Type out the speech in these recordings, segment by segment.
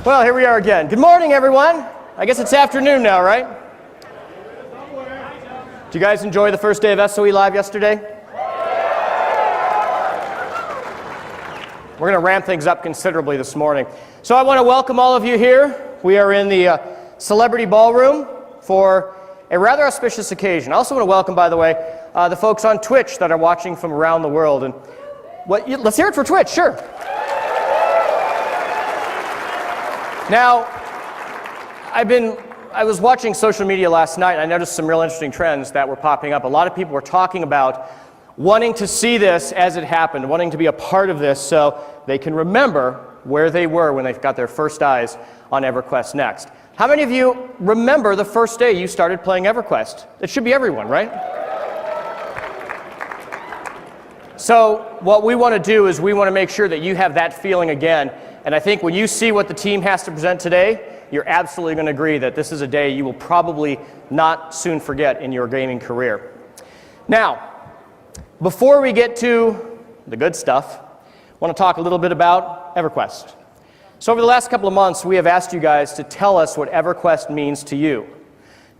Well, here we are again. Good morning, everyone. I guess it's afternoon now, right? Did you guys enjoy the first day of SOE Live yesterday? We're going to ramp things up considerably this morning. So I want to welcome all of you here. We are in the Celebrity Ballroom for a rather auspicious occasion. I also want to welcome, by the way, the folks on Twitch that are watching from around the world. And let's hear it for Twitch, sure. Now, I was watching social media last night, and I noticed some real interesting trends that were popping up. A lot of people were talking about wanting to see this as it happened, wanting to be a part of this so they can remember where they were when they got their first eyes on EverQuest Next. How many of you remember the first day you started playing EverQuest? It should be everyone, right? So what we want to do is we want to make sure that you have that feeling again. And I think when you see what the team has to present today, you're absolutely going to agree that this is a day you will probably not soon forget in your gaming career. Now, before we get to the good stuff, I want to talk a little bit about EverQuest. So over the last couple of months, we have asked you guys to tell us what EverQuest means to you.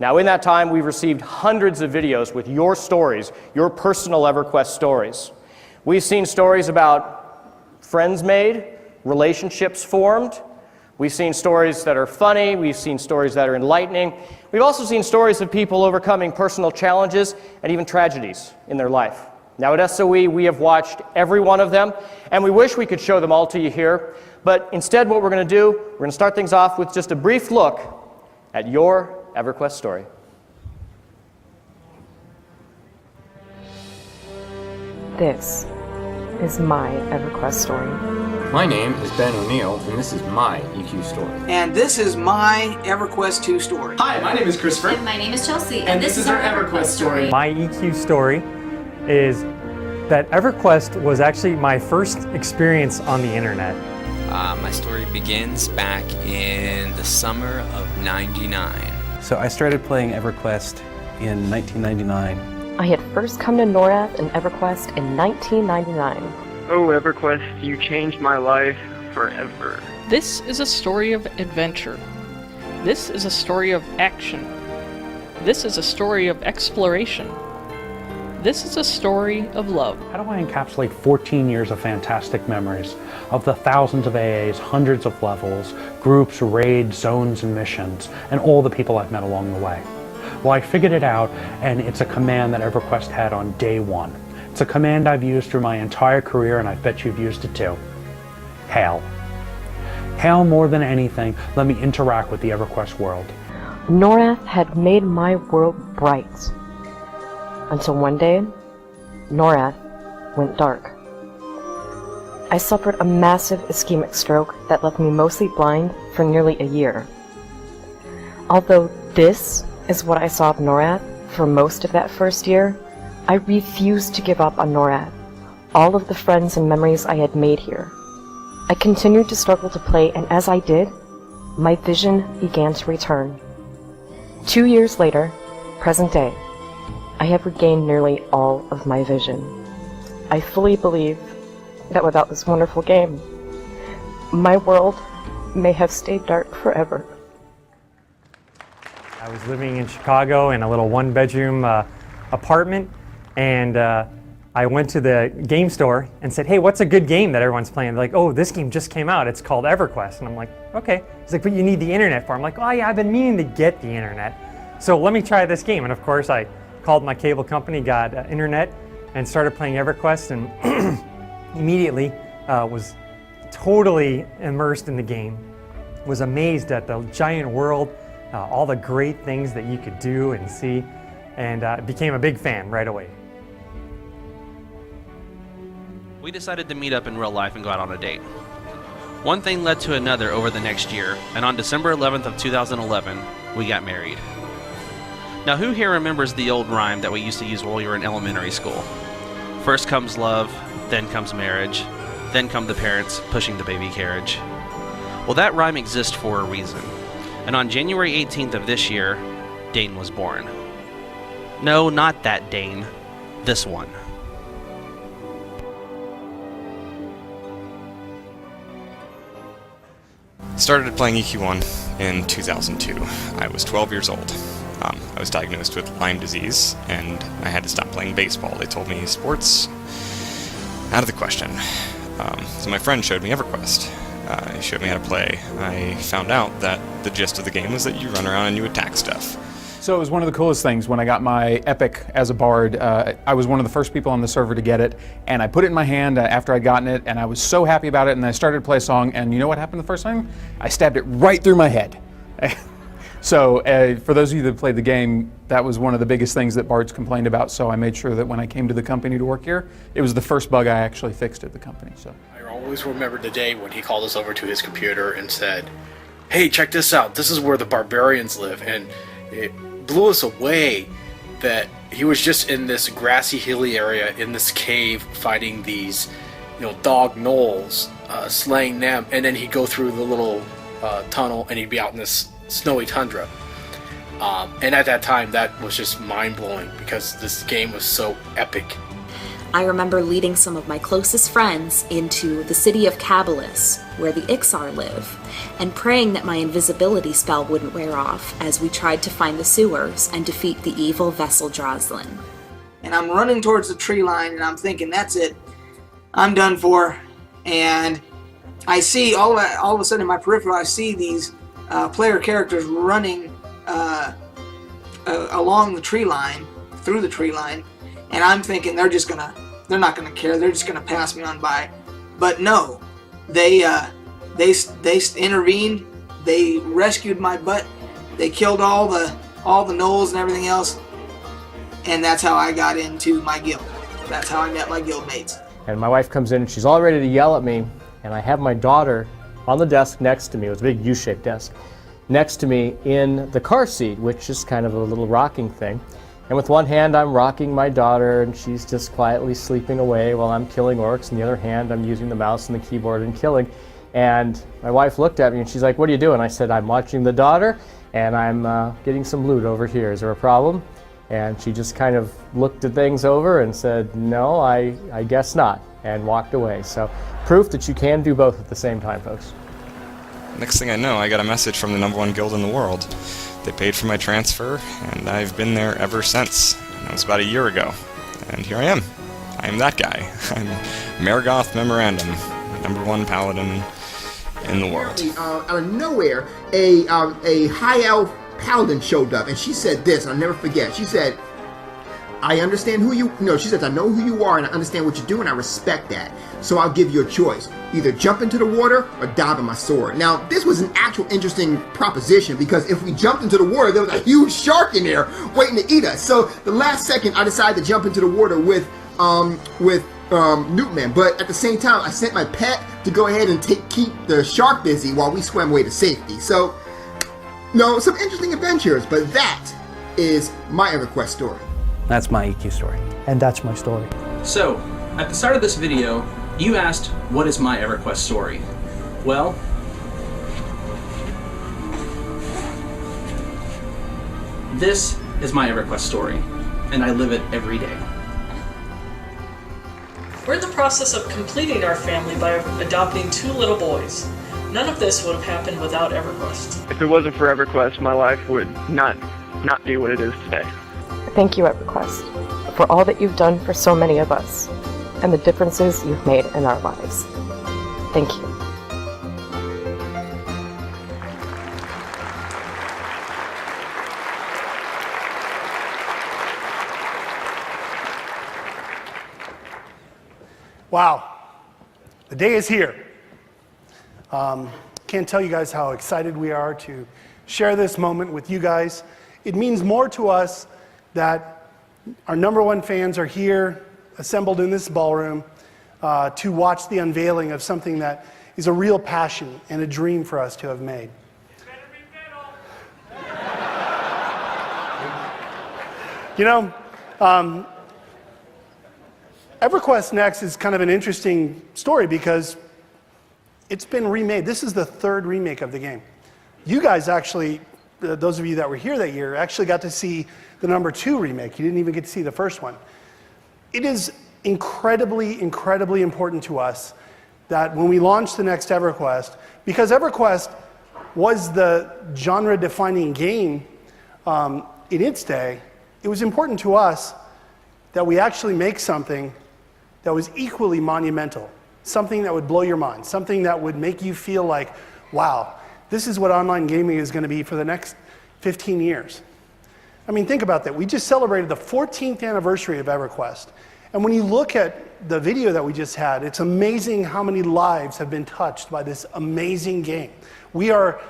Now, in that time, we've received hundreds of videos with your stories, your personal EverQuest stories. We've seen stories about friends made, relationships formed. We've seen stories that are funny. We've seen stories that are enlightening. We've also seen stories of people overcoming personal challenges and even tragedies in their life. Now at SOE, we have watched every one of them, and we wish we could show them all to you here. But instead, what we're going to do, we're going to start things off with just a brief look at your EverQuest story. This is my EverQuest story. My name is Ben O'Neill, and this is my EQ story. And this is my EverQuest 2 story. Hi, my name is Christopher. And my name is Chelsea. And this is our EverQuest story. My EQ story is that EverQuest was actually my first experience on the internet. My story begins back in the summer of '99. So I started playing EverQuest in 1999. I had first come to NORAD and EverQuest in 1999. Oh, EverQuest, you changed my life forever. This is a story of adventure. This is a story of action. This is a story of exploration. This is a story of love. How do I encapsulate 14 years of fantastic memories of the thousands of AAs, hundreds of levels, groups, raids, zones, and missions, and all the people I've met along the way? Well, I figured it out, and it's a command that EverQuest had on day one. It's a command I've used through my entire career, and I bet you've used it too. Hail. Hail more than anything, let me interact with the EverQuest world. NORAD had made my world bright. Until one day, NORAD went dark. I suffered a massive ischemic stroke that left me mostly blind for nearly a year. Although this is what I saw of NORAD for most of that first year, I refused to give up on NORAD, all of the friends and memories I had made here. I continued to struggle to play, and as I did, my vision began to return. 2 years later, present day, I have regained nearly all of my vision. I fully believe that without this wonderful game, my world may have stayed dark forever. I was living in Chicago in a little one-bedroom apartment, and I went to the game store and said, hey, what's a good game that everyone's playing? They're like, oh, this game just came out. It's called EverQuest. And I'm like, okay. He's like, but you need the internet for it. I'm like, oh yeah, I've been meaning to get the internet. So let me try this game. And of course, I called my cable company, got internet, and started playing EverQuest, and immediately was totally immersed in the game. Was amazed at the giant world, all the great things that you could do and see, and became a big fan right away. We decided to meet up in real life and go out on a date. One thing led to another over the next year, and on December 11th of 2011, we got married. Now, who here remembers the old rhyme that we used to use while we were in elementary school? First comes love, then comes marriage, then come the parents pushing the baby carriage. Well, that rhyme exists for a reason. And on January 18th of this year, Dane was born. No, not that Dane. This one. Started playing EQ1 in 2002. I was 12 years old. I was diagnosed with Lyme disease, and I had to stop playing baseball. They told me sports, out of the question. So my friend showed me EverQuest. He showed me how to play. I found out that the gist of the game was that you run around and you attack stuff. So it was one of the coolest things when I got my Epic as a bard. I was one of the first people on the server to get it, and I put it in my hand after I'd gotten it, and I was so happy about it, and I started to play a song, and you know what happened the first time? I stabbed it right through my head. So for those of you that played the game, that was one of the biggest things that bards complained about, so I made sure that when I came to the company to work here, it was the first bug I actually fixed at the company. So I always remember the day when he called us over to his computer and said, "Hey, check this out, this is where the barbarians live," and it blew us away that he was just in this grassy, hilly area in this cave fighting these, dog gnolls, slaying them, and then he'd go through the little tunnel and he'd be out in this snowy tundra. And at that time, that was just mind-blowing because this game was so epic. I remember leading some of my closest friends into the city of Cabalus, where the Ixar live, and praying that my invisibility spell wouldn't wear off as we tried to find the sewers and defeat the evil vessel Droslin. And I'm running towards the tree line, and I'm thinking, that's it. I'm done for. And I see, all of a sudden in my peripheral, I see these player characters running along the tree line, through the tree line, and I'm thinking they're not gonna care, they're just gonna pass me on by. But no, they intervened, they rescued my butt, they killed all the gnolls and everything else, and that's how I got into my guild. That's how I met my guild mates. And my wife comes in and she's all ready to yell at me, and I have my daughter on the desk next to me. It was a big U-shaped desk next to me in the car seat, which is kind of a little rocking thing. And with one hand I'm rocking my daughter and she's just quietly sleeping away while I'm killing orcs, and the other hand I'm using the mouse and the keyboard and killing. And my wife looked at me and she's like, "What are you doing?" I said, "I'm watching the daughter and I'm getting some loot over here. Is there a problem?" And she just kind of looked at things over and said, "No, I guess not," and walked away. So proof that you can do both at the same time, folks. Next thing I know, I got a message from the #1 guild in the world. They paid for my transfer, and I've been there ever since. That was about a year ago. And here I am. I am that guy. I'm Marigoth Memorandum, #1 paladin in the world. Out of nowhere, a high elf paladin showed up, and she said this, and I'll never forget. She said, "I understand who you..." No, she says, "I know who you are, and I understand what you're doing. I respect that. So I'll give you a choice. Either jump into the water or dive in my sword." Now, this was an actual interesting proposition, because if we jumped into the water, there was a huge shark in there waiting to eat us. So the last second, I decided to jump into the water with Newtman. But at the same time, I sent my pet to go ahead and keep the shark busy while we swam away to safety. So, some interesting adventures, but that is my EverQuest story. That's my EQ story. And that's my story. So, at the start of this video, you asked, what is my EverQuest story? Well, this is my EverQuest story, and I live it every day. We're in the process of completing our family by adopting 2 little boys. None of this would have happened without EverQuest. If it wasn't for EverQuest, my life would not be what it is today. Thank you, EverQuest, for all that you've done for so many of us, and the differences you've made in our lives. Thank you. Wow, the day is here. Can't tell you guys how excited we are to share this moment with you guys. It means more to us that our #1 fans are here, assembled in this ballroom, to watch the unveiling of something that is a real passion and a dream for us to have made. EverQuest Next is kind of an interesting story because it's been remade. This is the 3rd remake of the game. You guys actually, those of you that were here that year, actually got to see the #2 remake. You didn't even get to see the first one. It is incredibly, incredibly important to us that when we launch the next EverQuest, because EverQuest was the genre-defining game in its day, it was important to us that we actually make something that was equally monumental, something that would blow your mind, something that would make you feel like, wow, this is what online gaming is going to be for the next 15 years. I mean, think about that. We just celebrated the 14th anniversary of EverQuest. And when you look at the video that we just had, it's amazing how many lives have been touched by this amazing game. We are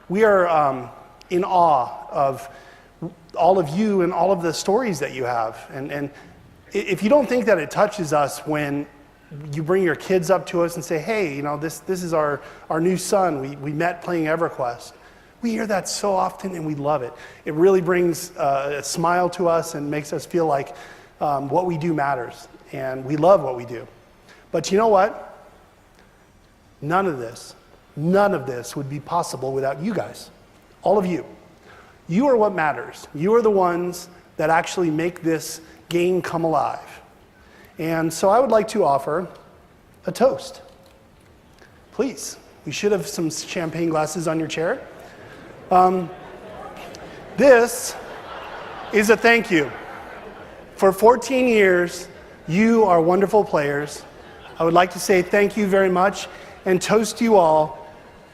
in awe of all of you and all of the stories that you have. And if you don't think that it touches us when you bring your kids up to us and say, hey, you know, this is our new son. We met playing EverQuest. We hear that so often and we love it. It really brings a smile to us and makes us feel like what we do matters. And we love what we do. But you know what? None of this would be possible without you guys. All of you. You are what matters. You are the ones that actually make this game come alive. And so I would like to offer a toast. Please. We should have some champagne glasses on your chair. This is a thank you. For 14 years, you are wonderful players. I would like to say thank you very much and toast you all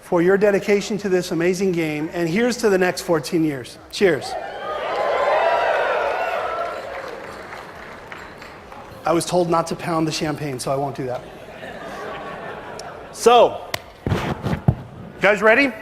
for your dedication to this amazing game. And here's to the next 14 years. Cheers. I was told not to pound the champagne, so I won't do that. So, you guys ready?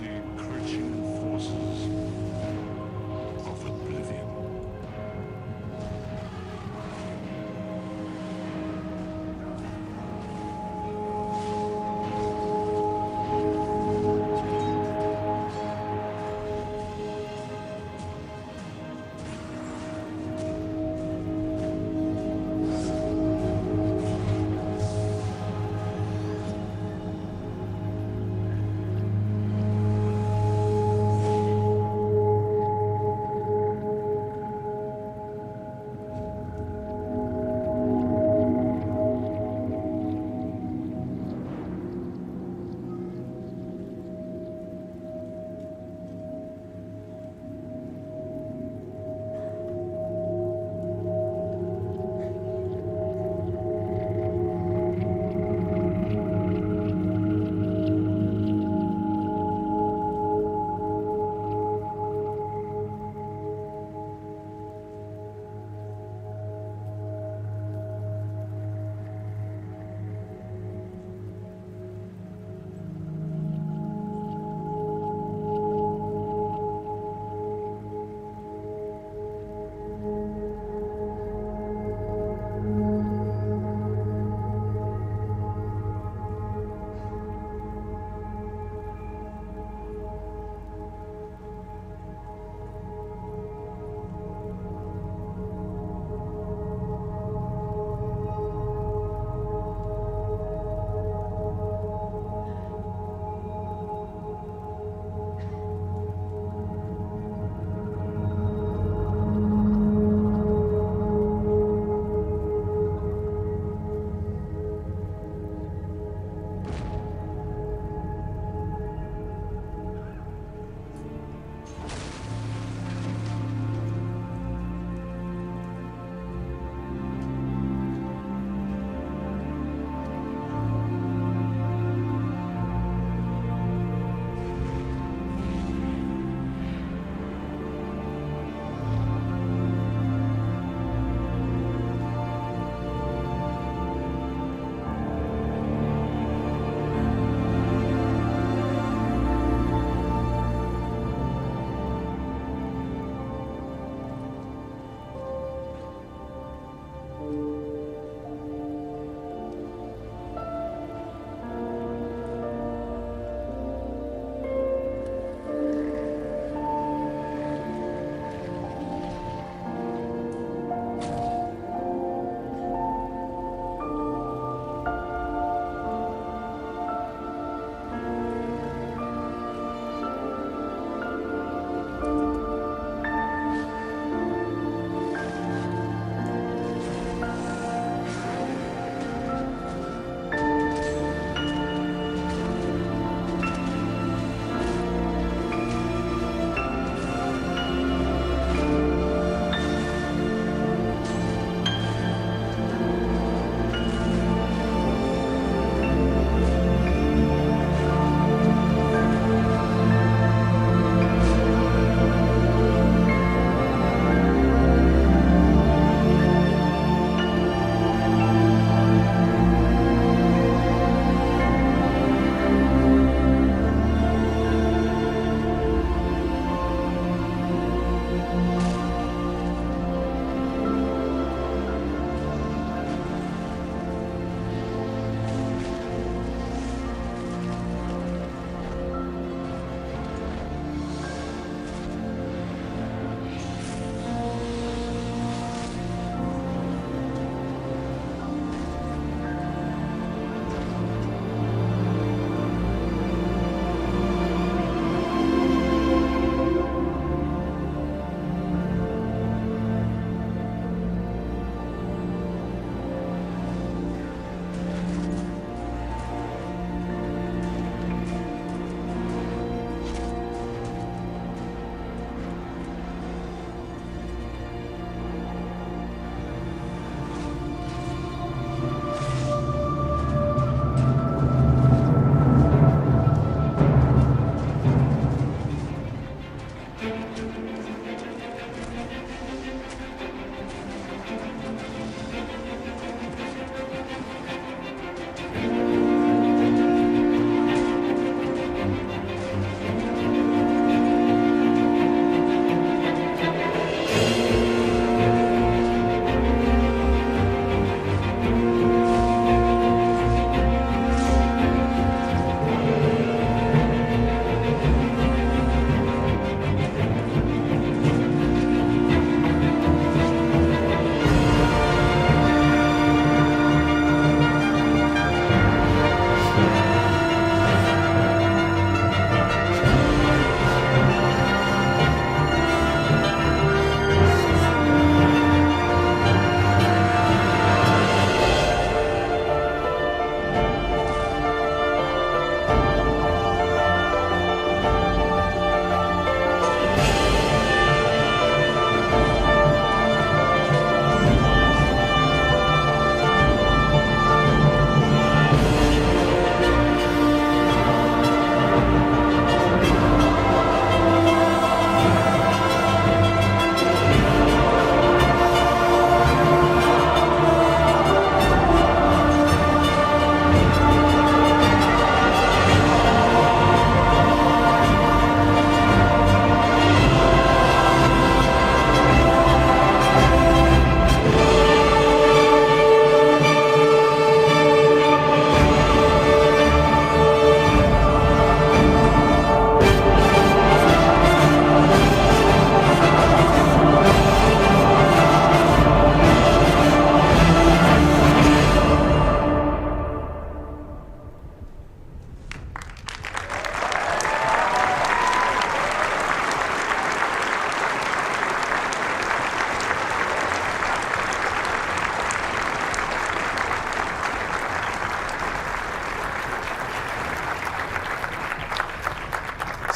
the encroaching forces of oblivion.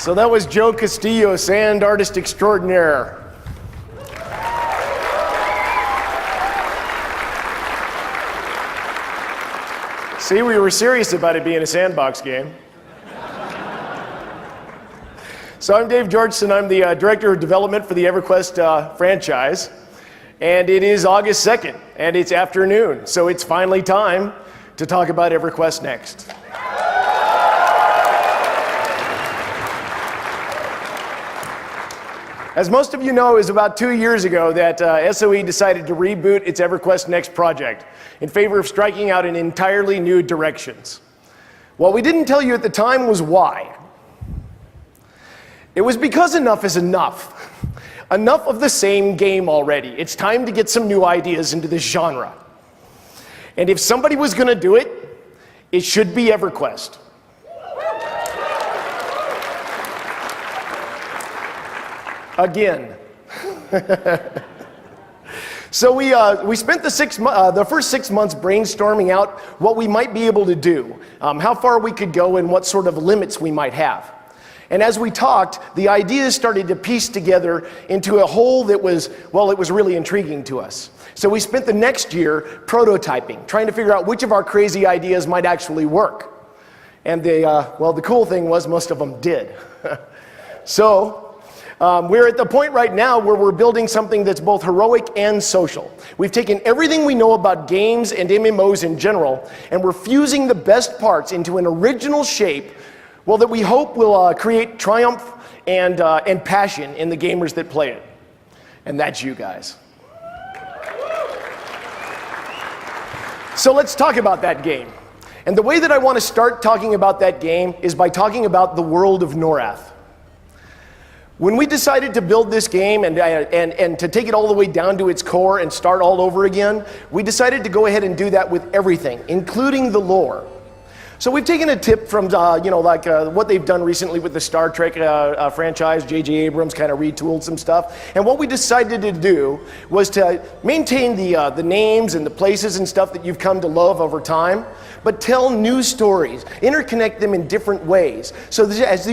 So that was Joe Castillo, sand artist extraordinaire. See, we were serious about it being a sandbox game. So I'm Dave Georgeson. I'm the Director of Development for the EverQuest franchise. And it is August 2nd, and it's afternoon. So it's finally time to talk about EverQuest Next. As most of you know, it was about 2 years ago that SOE decided to reboot its EverQuest Next project in favor of striking out in entirely new directions. What we didn't tell you at the time was why. It was because enough is enough. Enough of the same game already. It's time to get some new ideas into this genre. And if somebody was going to do it, it should be EverQuest. Again. So we spent the first 6 months brainstorming out what we might be able to do, how far we could go, and what sort of limits we might have. And as we talked, the ideas started to piece together into a whole that was, well, it was really intriguing to us. So we spent the next year prototyping, trying to figure out which of our crazy ideas might actually work. And the cool thing was most of them did. So we're at the point right now where we're building something that's both heroic and social. We've taken everything we know about games and MMOs in general, and we're fusing the best parts into an original shape, well, that we hope will create triumph and passion in the gamers that play it. And that's you guys. So let's talk about that game. And the way that I want to start talking about that game is by talking about the world of Norath. When we decided to build this game and to take it all the way down to its core and start all over again, we decided to go ahead and do that with everything, including the lore. So we've taken a tip from, what they've done recently with the Star Trek franchise. J.J. Abrams kind of retooled some stuff. And what we decided to do was to maintain the names and the places and stuff that you've come to love over time, but tell new stories, interconnect them in different ways. So as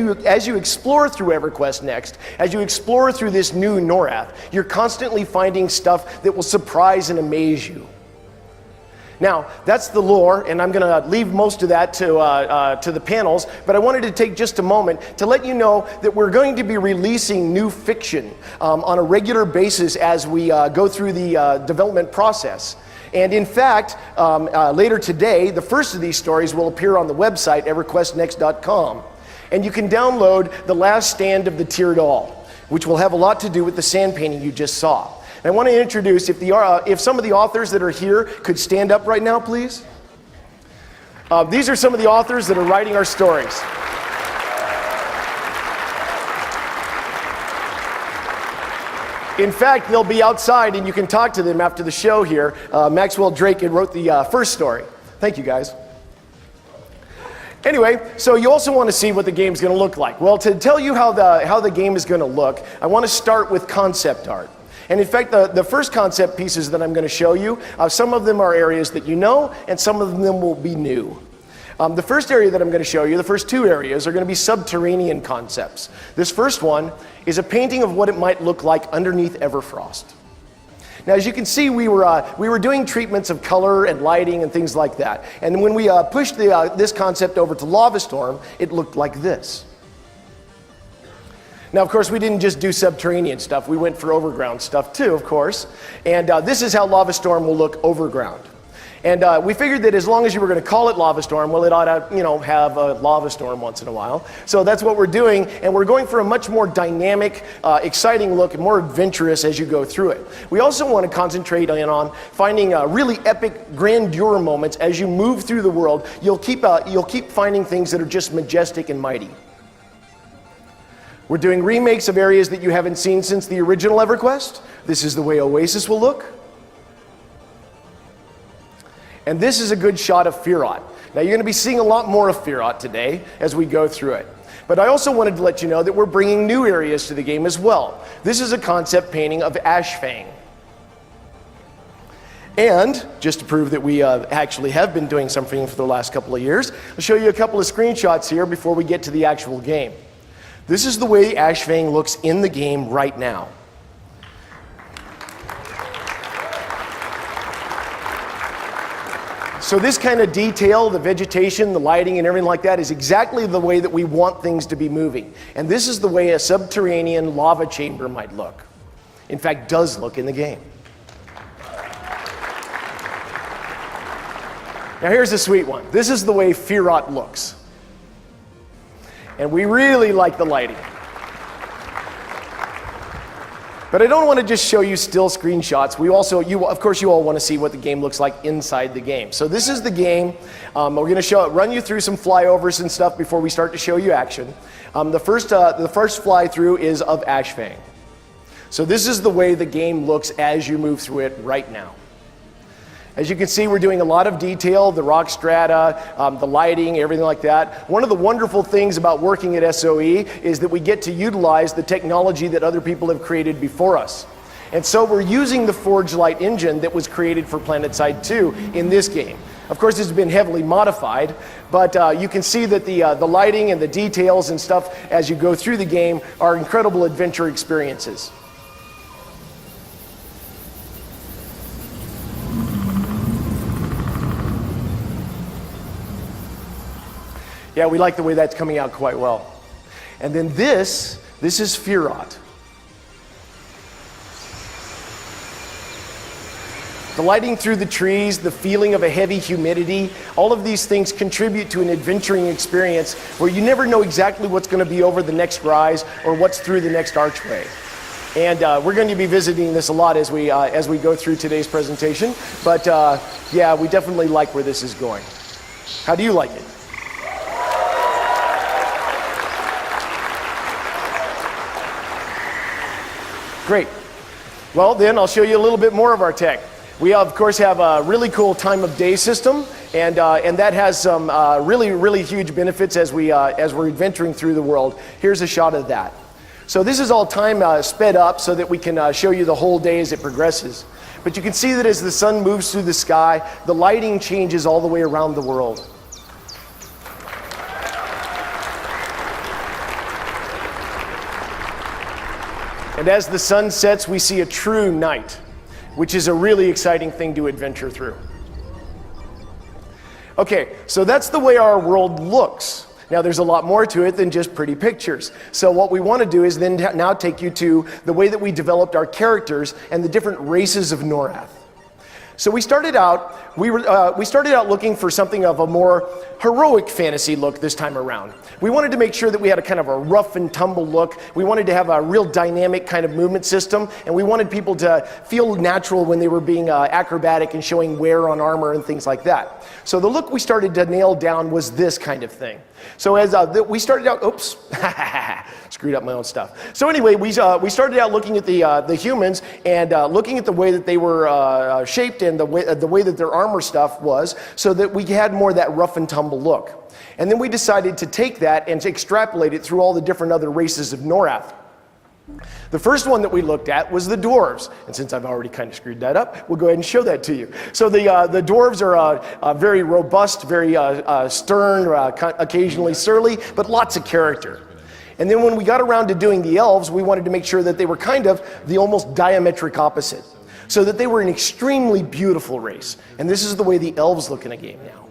you explore through EverQuest Next, as you explore through this new Norath, you're constantly finding stuff that will surprise and amaze you. Now, that's the lore, and I'm going to leave most of that to the panels, but I wanted to take just a moment to let you know that we're going to be releasing new fiction on a regular basis as we go through the development process. And in fact, later today, the first of these stories will appear on the website, EverQuestNext.com. And you can download The Last Stand of the Tear Doll, which will have a lot to do with the sand painting you just saw. I want to introduce, if some of the authors that are here could stand up right now, please. These are some of the authors that are writing our stories. In fact, they'll be outside and you can talk to them after the show here. Maxwell Drake wrote the first story. Thank you, guys. Anyway, so you also want to see what the game's going to look like. Well, to tell you how the game is going to look, I want to start with concept art. And in fact, the first concept pieces that I'm going to show you, some of them are areas that you know, and some of them will be new. The first area that I'm going to show you, the first two areas, are going to be subterranean concepts. This first one is a painting of what it might look like underneath Everfrost. Now, as you can see, we were doing treatments of color and lighting and things like that. And when we pushed this concept over to Lavastorm, it looked like this. Now, of course, we didn't just do subterranean stuff. We went for overground stuff too, of course. And this is how Lavastorm will look overground. And we figured that as long as you were going to call it Lavastorm, well, it ought to, have a lava storm once in a while. So that's what we're doing, and we're going for a much more dynamic, exciting look and more adventurous as you go through it. We also want to concentrate on finding really epic grandeur moments as you move through the world. You'll keep finding things that are just majestic and mighty. We're doing remakes of areas that you haven't seen since the original EverQuest. This is the way Oasis will look. And this is a good shot of Firot. Now, you're going to be seeing a lot more of Firot today as we go through it. But I also wanted to let you know that we're bringing new areas to the game as well. This is a concept painting of Ashfang. And just to prove that we actually have been doing something for the last couple of years, I'll show you a couple of screenshots here before we get to the actual game. This is the way Ashfang looks in the game right now. So this kind of detail, the vegetation, the lighting, and everything like that is exactly the way that we want things to be moving. And this is the way a subterranean lava chamber might look. In fact, does look in the game. Now here's the sweet one. This is the way Firot looks. And we really like the lighting. But I don't want to just show you still screenshots. We also, of course, you all want to see what the game looks like inside the game. So this is the game. We're going to run you through some flyovers and stuff before we start to show you action. The first fly through is of Ashfang. So this is the way the game looks as you move through it right now. As you can see, we're doing a lot of detail, the rock strata, the lighting, everything like that. One of the wonderful things about working at SOE is that we get to utilize the technology that other people have created before us. And so we're using the Forge Light engine that was created for PlanetSide 2 in this game. Of course, it's been heavily modified, but you can see that the lighting and the details and stuff as you go through the game are incredible adventure experiences. Yeah, we like the way that's coming out quite well. And then this is Firot. The lighting through the trees, the feeling of a heavy humidity, all of these things contribute to an adventuring experience where you never know exactly what's going to be over the next rise or what's through the next archway. And we're going to be visiting this a lot as we go through today's presentation. But yeah, we definitely like where this is going. How do you like it? Great. Well, then I'll show you a little bit more of our tech. We, of course, have a really cool time of day system, and that has some really huge benefits as we're adventuring through the world. Here's a shot of that. So this is all time sped up so that we can show you the whole day as it progresses. But you can see that as the sun moves through the sky, the lighting changes all the way around the world. And as the sun sets, we see a true night, which is a really exciting thing to adventure through. Okay, so that's the way our world looks. Now there's a lot more to it than just pretty pictures. So what we want to do is then now take you to the way that we developed our characters and the different races of Norath. So we started out looking for something of a more heroic fantasy look this time around. We wanted to make sure that we had a kind of a rough and tumble look. We wanted to have a real dynamic kind of movement system, and we wanted people to feel natural when they were being acrobatic and showing wear on armor and things like that. So the look we started to nail down was this kind of thing. So as we started out, oops, screwed up my own stuff. So anyway, we started out looking at the humans and looking at the way that they were shaped and the way that their armor stuff was, so that we had more of that rough and tumble look. And then we decided to take that and to extrapolate it through all the different other races of Norath. The first one that we looked at was the dwarves, and since I've already kind of screwed that up, we'll go ahead and show that to you. So the dwarves are very robust, very stern, occasionally surly, but lots of character. And then when we got around to doing the elves, we wanted to make sure that they were kind of the almost diametric opposite, so that they were an extremely beautiful race. And this is the way the elves look in a game now.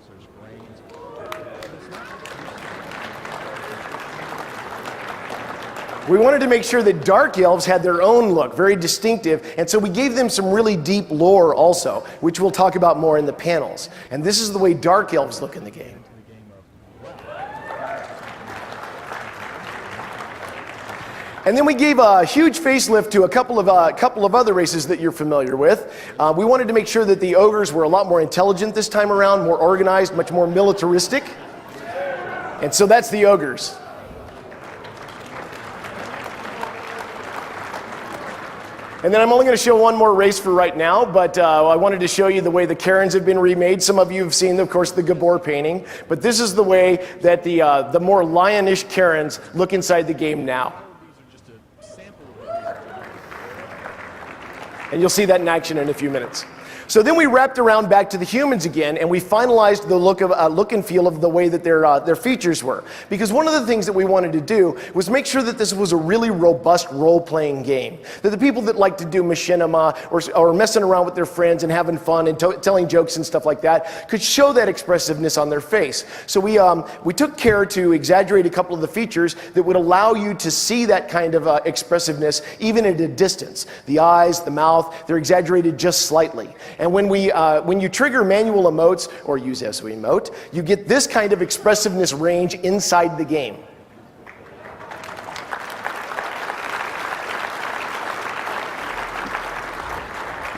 We wanted to make sure that dark elves had their own look, very distinctive, and so we gave them some really deep lore also, which we'll talk about more in the panels. And this is the way dark elves look in the game. And then we gave a huge facelift to a couple of other races that you're familiar with. We wanted to make sure that the ogres were a lot more intelligent this time around, more organized, much more militaristic. And so that's the ogres. And then I'm only going to show one more race for right now, but I wanted to show you the way the Karens have been remade. Some of you have seen, of course, the Gabor painting, but this is the way that the more lionish Karens look inside the game now. And you'll see that in action in a few minutes. So So then we wrapped around back to the humans again, and we finalized the look and feel of the way that their features were. Because one of the things that we wanted to do was make sure that this was a really robust role-playing game. That the people that like to do machinima or messing around with their friends and having fun and telling jokes and stuff like that could show that expressiveness on their face. So we took care to exaggerate a couple of the features that would allow you to see that kind of expressiveness even at a distance. The eyes, the mouth, they're exaggerated just slightly. And when you trigger manual emotes or use SOE emote, you get this kind of expressiveness range inside the game.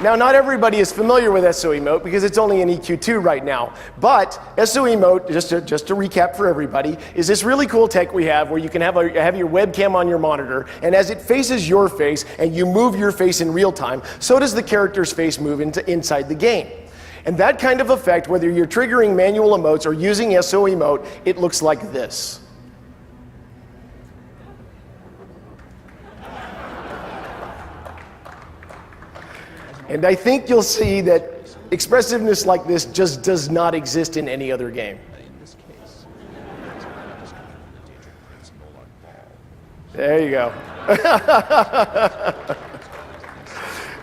Now, not everybody is familiar with SOE emote because it's only in EQ2 right now. But SOE emote, just to recap for everybody, is this really cool tech we have where you can have your webcam on your monitor, and as it faces your face and you move your face in real time, so does the character's face move inside the game. And that kind of effect, whether you're triggering manual emotes or using SOE emote, it looks like this. And I think you'll see that expressiveness like this just does not exist in any other game. There you go.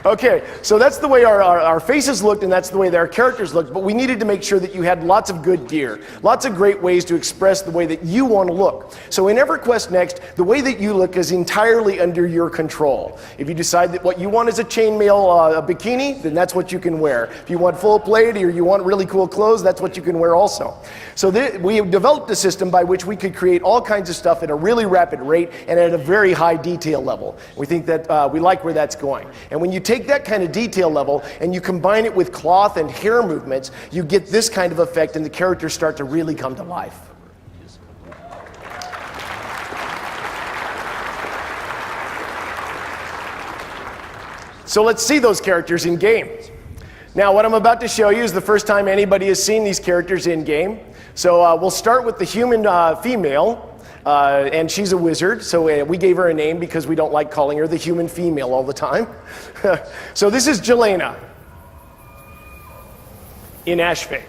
Okay, so that's the way our faces looked, and that's the way that our characters looked, but we needed to make sure that you had lots of good gear, lots of great ways to express the way that you want to look. So in EverQuest Next, the way that you look is entirely under your control. If you decide that what you want is a chainmail bikini, then that's what you can wear. If you want full plate or you want really cool clothes, that's what you can wear also. So we have developed a system by which we could create all kinds of stuff at a really rapid rate and at a very high detail level. We think that we like where that's going. And when you take that kind of detail level and you combine it with cloth and hair movements, you get this kind of effect and the characters start to really come to life. So let's see those characters in game. Now what I'm about to show you is the first time anybody has seen these characters in game. So we'll start with the human female. And she's a wizard, so we gave her a name because we don't like calling her the human female all the time. So this is Jelena in Ashfang.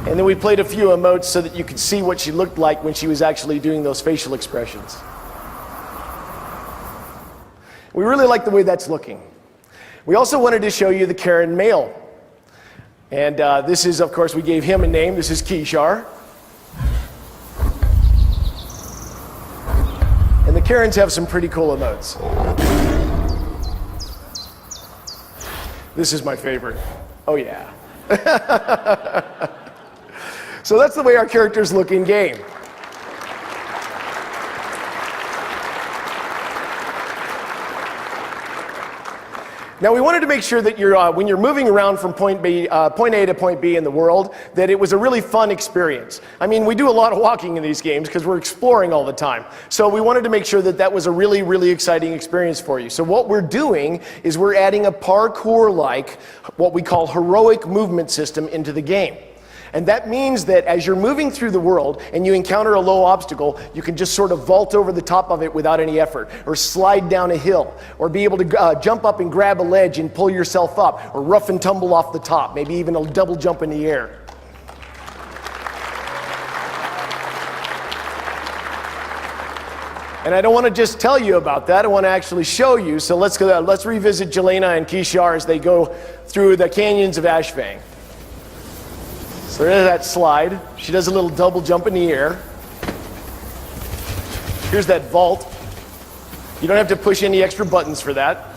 And then we played a few emotes so that you could see what she looked like when she was actually doing those facial expressions. We really like the way that's looking. We also wanted to show you the Karen male. And this is, of course, we gave him a name. This is Kishar. And the Karens have some pretty cool emotes. This is my favorite. Oh, yeah. So that's the way our characters look in game. Now we wanted to make sure that when you're moving around from point A to point B in the world, that it was a really fun experience. I mean, we do a lot of walking in these games because we're exploring all the time. So we wanted to make sure that that was a really, really exciting experience for you. So what we're doing is we're adding a parkour-like, what we call heroic movement system into the game. And that means that as you're moving through the world and you encounter a low obstacle, you can just sort of vault over the top of it without any effort, or slide down a hill, or be able to jump up and grab a ledge and pull yourself up, or rough and tumble off the top, maybe even a double jump in the air. And I don't want to just tell you about that, I want to actually show you. So let's revisit Jelena and Kishar as they go through the canyons of Ashfang. So there's that slide. She does a little double jump in the air. Here's that vault. You don't have to push any extra buttons for that.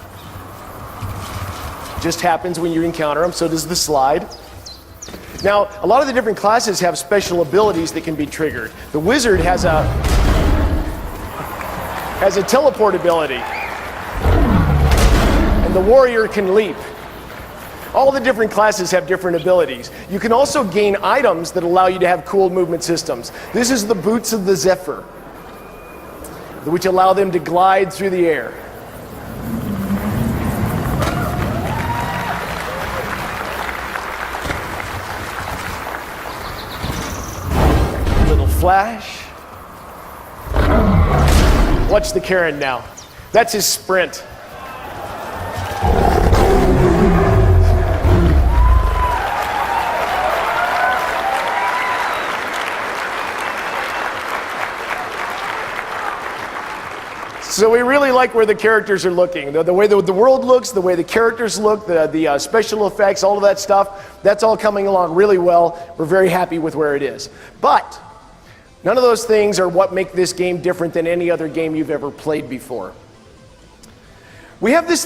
It just happens when you encounter them, so does the slide. Now, a lot of the different classes have special abilities that can be triggered. The wizard has a teleport ability. And the warrior can leap. All the different classes have different abilities. You can also gain items that allow you to have cool movement systems. This is the boots of the Zephyr, which allow them to glide through the air. Little flash. Watch the Karen now. That's his sprint. So we really like where the characters are looking. The way the world looks, the way the characters look, the special effects, all of that stuff, that's all coming along really well. We're very happy with where it is. But none of those things are what make this game different than any other game you've ever played before. We have this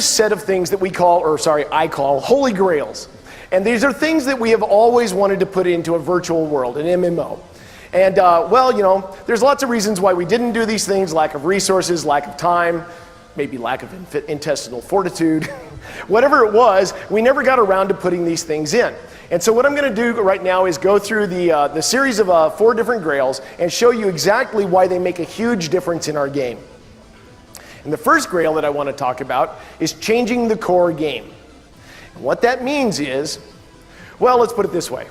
set of things that I call Holy Grails. And these are things that we have always wanted to put into a virtual world, an MMO. And, well, you know, there's lots of reasons why we didn't do these things: lack of resources, lack of time, maybe lack of intestinal fortitude. Whatever it was, we never got around to putting these things in. And so what I'm going to do right now is go through the series of 4 different Grails and show you exactly why they make a huge difference in our game. And the first Grail that I want to talk about is changing the core game. And what that means is, well, let's put it this way.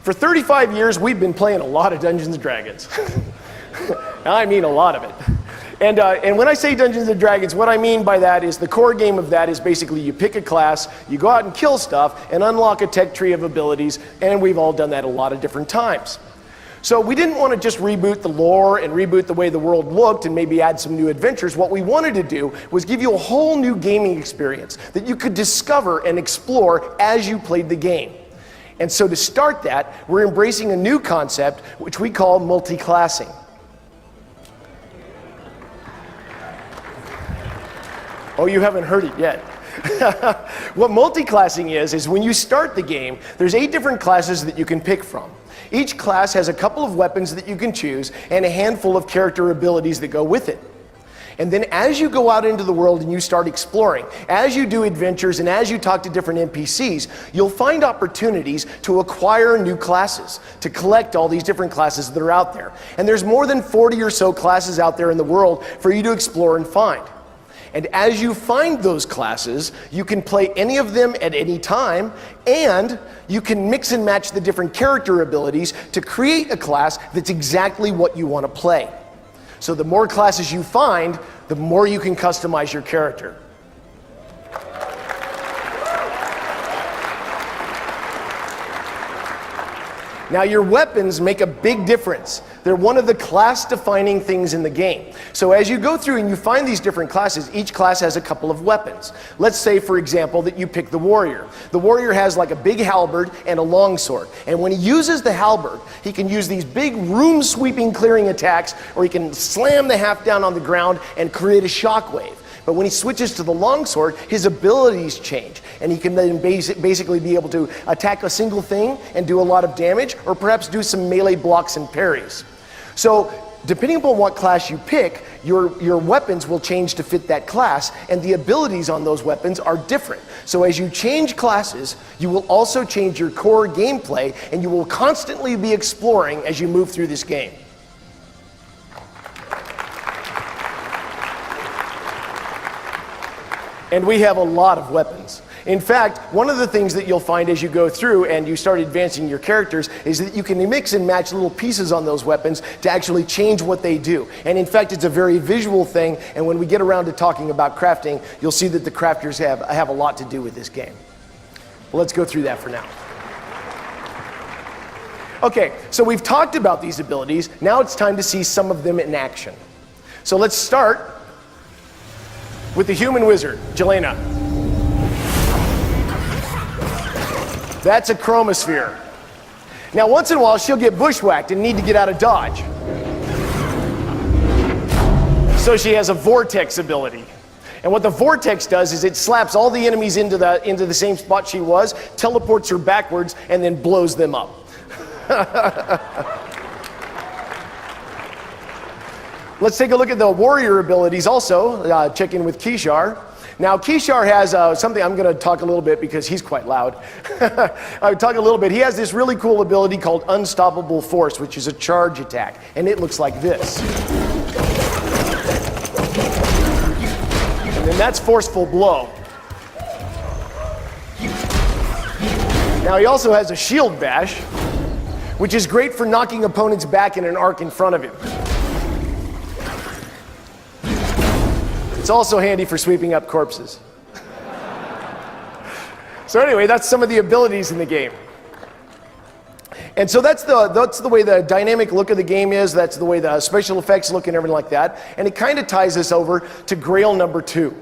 For 35 years, we've been playing a lot of Dungeons & Dragons. I mean a lot of it. And when I say Dungeons & Dragons, what I mean by that is the core game of that is basically you pick a class, you go out and kill stuff, and unlock a tech tree of abilities, and we've all done that a lot of different times. So we didn't want to just reboot the lore and reboot the way the world looked and maybe add some new adventures. What we wanted to do was give you a whole new gaming experience that you could discover and explore as you played the game. And so to start that, we're embracing a new concept which we call multi-classing. Oh, you haven't heard it yet. What multi-classing is when you start the game, there's 8 different classes that you can pick from. Each class has a couple of weapons that you can choose and a handful of character abilities that go with it. And then as you go out into the world and you start exploring, as you do adventures and as you talk to different NPCs, you'll find opportunities to acquire new classes, to collect all these different classes that are out there. And there's more than 40 or so classes out there in the world for you to explore and find. And as you find those classes, you can play any of them at any time, and you can mix and match the different character abilities to create a class that's exactly what you want to play. So the more classes you find, the more you can customize your character. Now, your weapons make a big difference. They're one of the class-defining things in the game. So as you go through and you find these different classes, each class has a couple of weapons. Let's say, for example, that you pick the warrior. The warrior has like a big halberd and a longsword. And when he uses the halberd, he can use these big room-sweeping clearing attacks, or he can slam the half down on the ground and create a shockwave. But when he switches to the longsword, his abilities change, and he can then basically be able to attack a single thing and do a lot of damage, or perhaps do some melee blocks and parries. So depending upon what class you pick, your weapons will change to fit that class, and the abilities on those weapons are different. So as you change classes, you will also change your core gameplay, and you will constantly be exploring as you move through this game. And we have a lot of weapons. In fact, one of the things that you'll find as you go through and you start advancing your characters is that you can mix and match little pieces on those weapons to actually change what they do. And in fact, it's a very visual thing, and when we get around to talking about crafting, you'll see that the crafters have a lot to do with this game. Well, let's go through that for now. Okay, so we've talked about these abilities. Now it's time to see some of them in action. So let's start with the human wizard, Jelena. That's a chromosphere. Now, once in a while, she'll get bushwhacked and need to get out of dodge. So she has a vortex ability. And what the vortex does is it slaps all the enemies into the same spot she was, teleports her backwards, and then blows them up. Let's take a look at the warrior abilities also, check in with Kishar. Now, Kishar has something I'm going to talk a little bit because he's quite loud. I'll talk a little bit. He has this really cool ability called Unstoppable Force, which is a charge attack, and it looks like this. And then that's Forceful Blow. Now, he also has a Shield Bash, which is great for knocking opponents back in an arc in front of him. It's also handy for sweeping up corpses. So anyway, that's some of the abilities in the game. And so that's the way the dynamic look of the game is. That's the way the special effects look and everything like that. And it kind of ties us over to Grail number 2.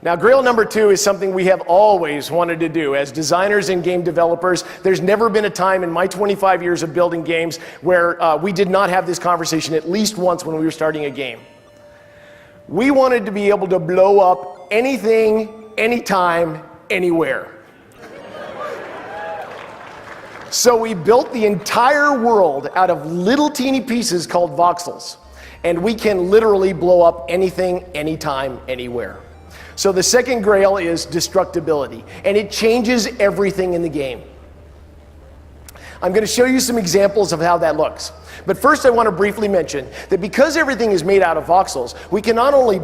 Now, Grail number 2 is something we have always wanted to do. As designers and game developers, there's never been a time in my 25 years of building games where we did not have this conversation at least once when we were starting a game. We wanted to be able to blow up anything, anytime, anywhere. So we built the entire world out of little teeny pieces called voxels. And we can literally blow up anything, anytime, anywhere. So the second Grail is destructibility, and it changes everything in the game. I'm going to show you some examples of how that looks. But first I want to briefly mention that because everything is made out of voxels, we can not only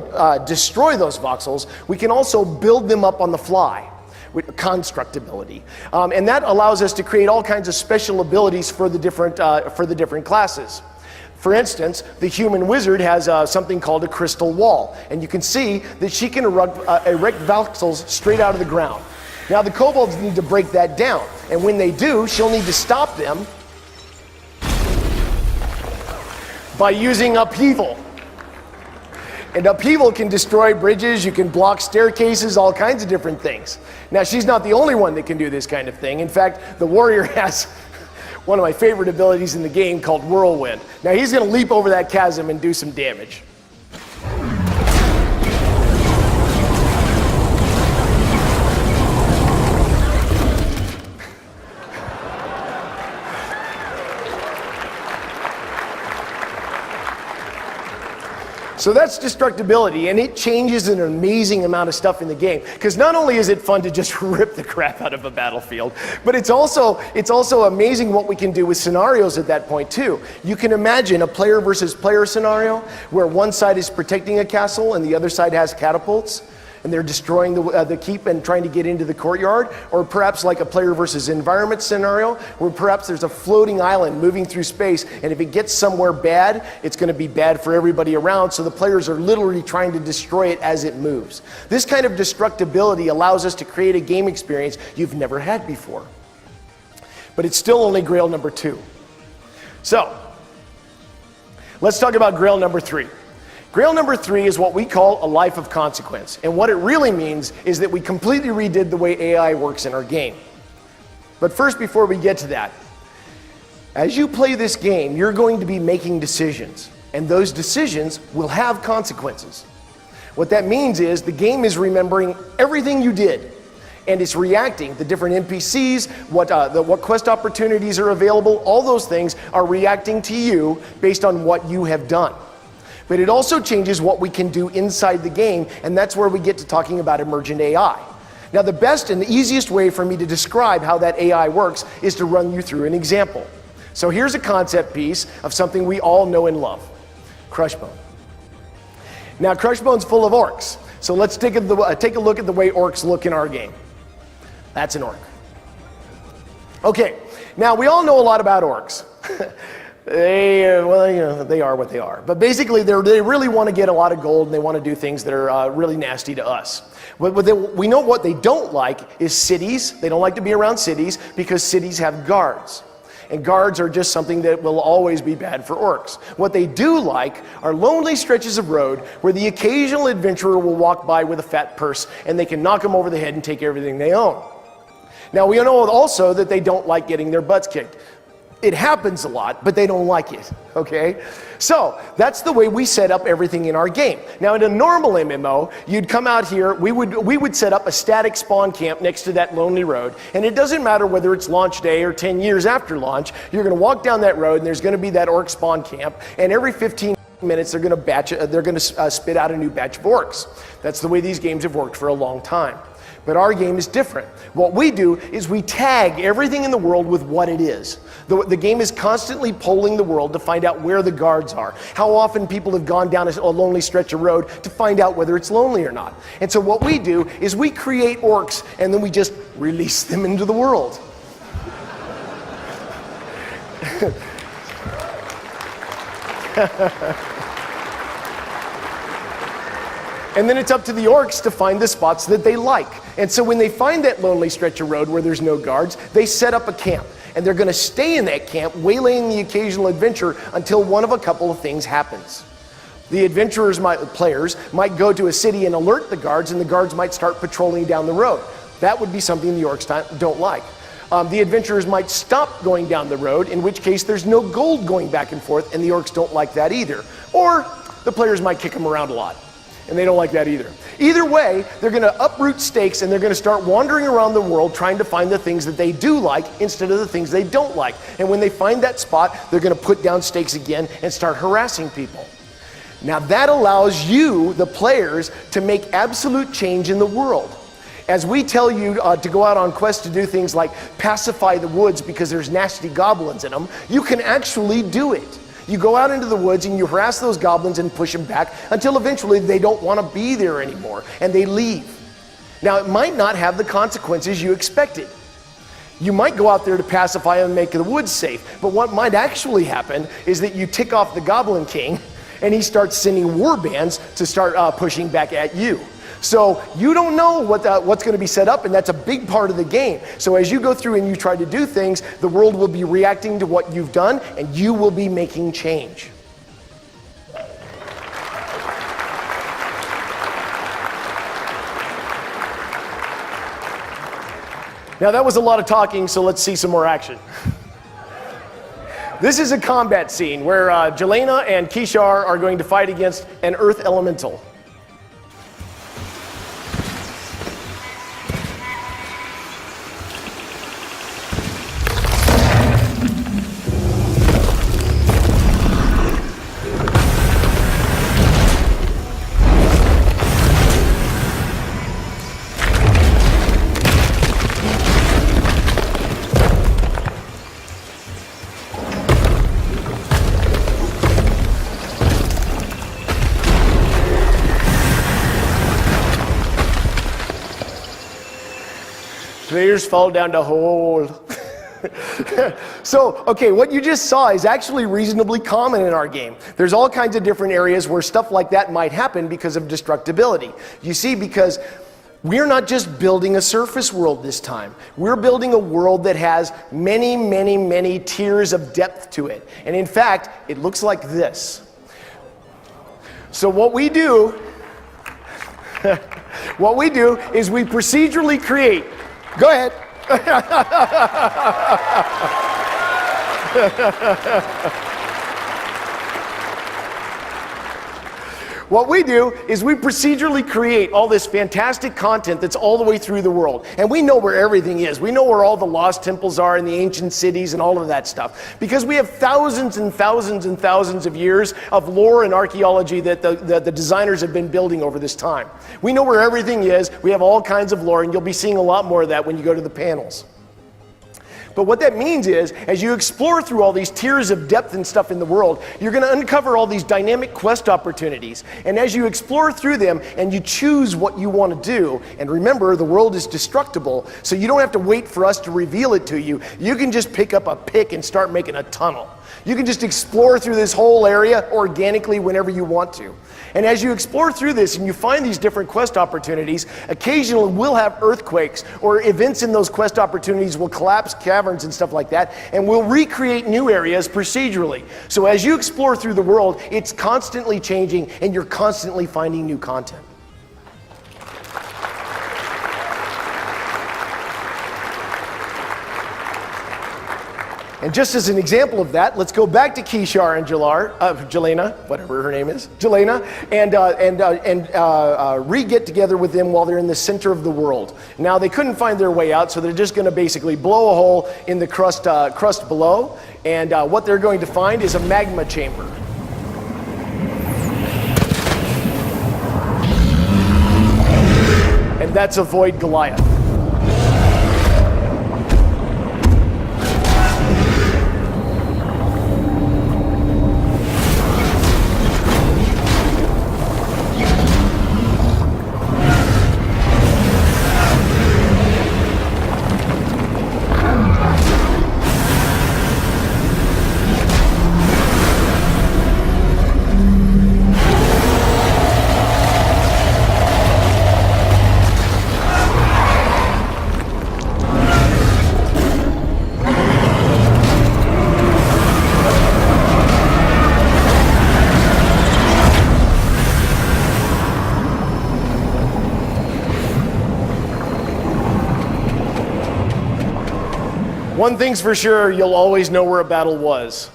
destroy those voxels, we can also build them up on the fly. With constructability. And that allows us to create all kinds of special abilities for the different classes. For instance, the human wizard has something called a crystal wall, and you can see that she can erect voxels straight out of the ground. Now the kobolds need to break that down, and when they do, she'll need to stop them by using upheaval. And upheaval can destroy bridges, you can block staircases, all kinds of different things. Now, she's not the only one that can do this kind of thing. In fact, the warrior has one of my favorite abilities in the game called Whirlwind. Now, he's going to leap over that chasm and do some damage. So that's destructibility, and it changes an amazing amount of stuff in the game. Because not only is it fun to just rip the crap out of a battlefield, but it's also amazing what we can do with scenarios at that point too. You can imagine a player versus player scenario where one side is protecting a castle and the other side has catapults, and they're destroying the keep and trying to get into the courtyard, or perhaps like a player versus environment scenario where perhaps there's a floating island moving through space, and if it gets somewhere bad, it's going to be bad for everybody around, so the players are literally trying to destroy it as it moves. This kind of destructibility allows us to create a game experience you've never had before. But it's still only Grail number 2. So, let's talk about Grail number 3. Grail number 3 is what we call a life of consequence. And what it really means is that we completely redid the way AI works in our game. But first, before we get to that, as you play this game, you're going to be making decisions. And those decisions will have consequences. What that means is the game is remembering everything you did. And it's reacting. The different NPCs, what quest opportunities are available, all those things are reacting to you based on what you have done. But it also changes what we can do inside the game, and that's where we get to talking about emergent AI. Now, the best and the easiest way for me to describe how that AI works is to run you through an example. So here's a concept piece of something we all know and love, Crushbone. Now, Crushbone's full of orcs, so let's take a look at the way orcs look in our game. That's an orc. Okay, now we all know a lot about orcs. They are what they are. But basically, they really want to get a lot of gold, and they want to do things that are really nasty to us. We know what they don't like is cities. They don't like to be around cities because cities have guards. And guards are just something that will always be bad for orcs. What they do like are lonely stretches of road where the occasional adventurer will walk by with a fat purse, and they can knock them over the head and take everything they own. Now, we know also that they don't like getting their butts kicked. It happens a lot, but they don't like it, okay? So that's the way we set up everything in our game. Now, in a normal MMO, you'd come out here, we would set up a static spawn camp next to that lonely road, and it doesn't matter whether it's launch day or 10 years after launch, you're gonna walk down that road and there's gonna be that orc spawn camp, and every 15 minutes they're gonna spit out a new batch of orcs. That's the way these games have worked for a long time. But our game is different. What we do is we tag everything in the world with what it is. The game is constantly polling the world to find out where the guards are. How often people have gone down a lonely stretch of road to find out whether it's lonely or not. And so what we do is we create orcs and then we just release them into the world. And then it's up to the orcs to find the spots that they like. And so when they find that lonely stretch of road where there's no guards, they set up a camp. And they're going to stay in that camp, waylaying the occasional adventurer until one of a couple of things happens. The players might go to a city and alert the guards, and the guards might start patrolling down the road. That would be something the orcs don't like. The adventurers might stop going down the road, in which case there's no gold going back and forth, and the orcs don't like that either. Or the players might kick them around a lot, and they don't like that either. Either way, they're going to uproot stakes, and they're going to start wandering around the world trying to find the things that they do like instead of the things they don't like. And when they find that spot, they're going to put down stakes again and start harassing people. Now that allows you, the players, to make absolute change in the world. As we tell you to go out on quests to do things like pacify the woods because there's nasty goblins in them, you can actually do it. You go out into the woods and you harass those goblins and push them back until eventually they don't want to be there anymore and they leave. Now it might not have the consequences you expected. You might go out there to pacify and make the woods safe, but what might actually happen is that you tick off the Goblin King and he starts sending war bands to start pushing back at you. So you don't know what's going to be set up, and that's a big part of the game. So as you go through and you try to do things, the world will be reacting to what you've done, and you will be making change. Now that was a lot of talking, so let's see some more action. This is a combat scene where Jelena and Kishar are going to fight against an earth elemental. Players fall down the hole. So, okay, what you just saw is actually reasonably common in our game. There's all kinds of different areas where stuff like that might happen because of destructibility. You see, because we're not just building a surface world this time. We're building a world that has many, many, many tiers of depth to it. And in fact, it looks like this. So what we do is we procedurally create. Go ahead. What we do is we procedurally create all this fantastic content that's all the way through the world. And we know where everything is. We know where all the lost temples are and the ancient cities and all of that stuff. Because we have thousands and thousands and thousands of years of lore and archaeology that the designers have been building over this time. We know where everything is. We have all kinds of lore, and you'll be seeing a lot more of that when you go to the panels. But what that means is, as you explore through all these tiers of depth and stuff in the world, you're going to uncover all these dynamic quest opportunities. And as you explore through them and you choose what you want to do, and remember, the world is destructible, so you don't have to wait for us to reveal it to you. You can just pick up a pick and start making a tunnel. You can just explore through this whole area organically whenever you want to. And as you explore through this and you find these different quest opportunities, occasionally we'll have earthquakes or events in those quest opportunities will collapse caverns and stuff like that, and we'll recreate new areas procedurally. So as you explore through the world, it's constantly changing and you're constantly finding new content. And just as an example of that, let's go back to Kishar and Jelena, whatever her name is, Jelena, and re-get together with them while they're in the center of the world. Now, they couldn't find their way out, so they're just going to basically blow a hole in the crust below, and what they're going to find is a magma chamber. And that's Avoid Goliath. One thing's for sure, you'll always know where a battle was.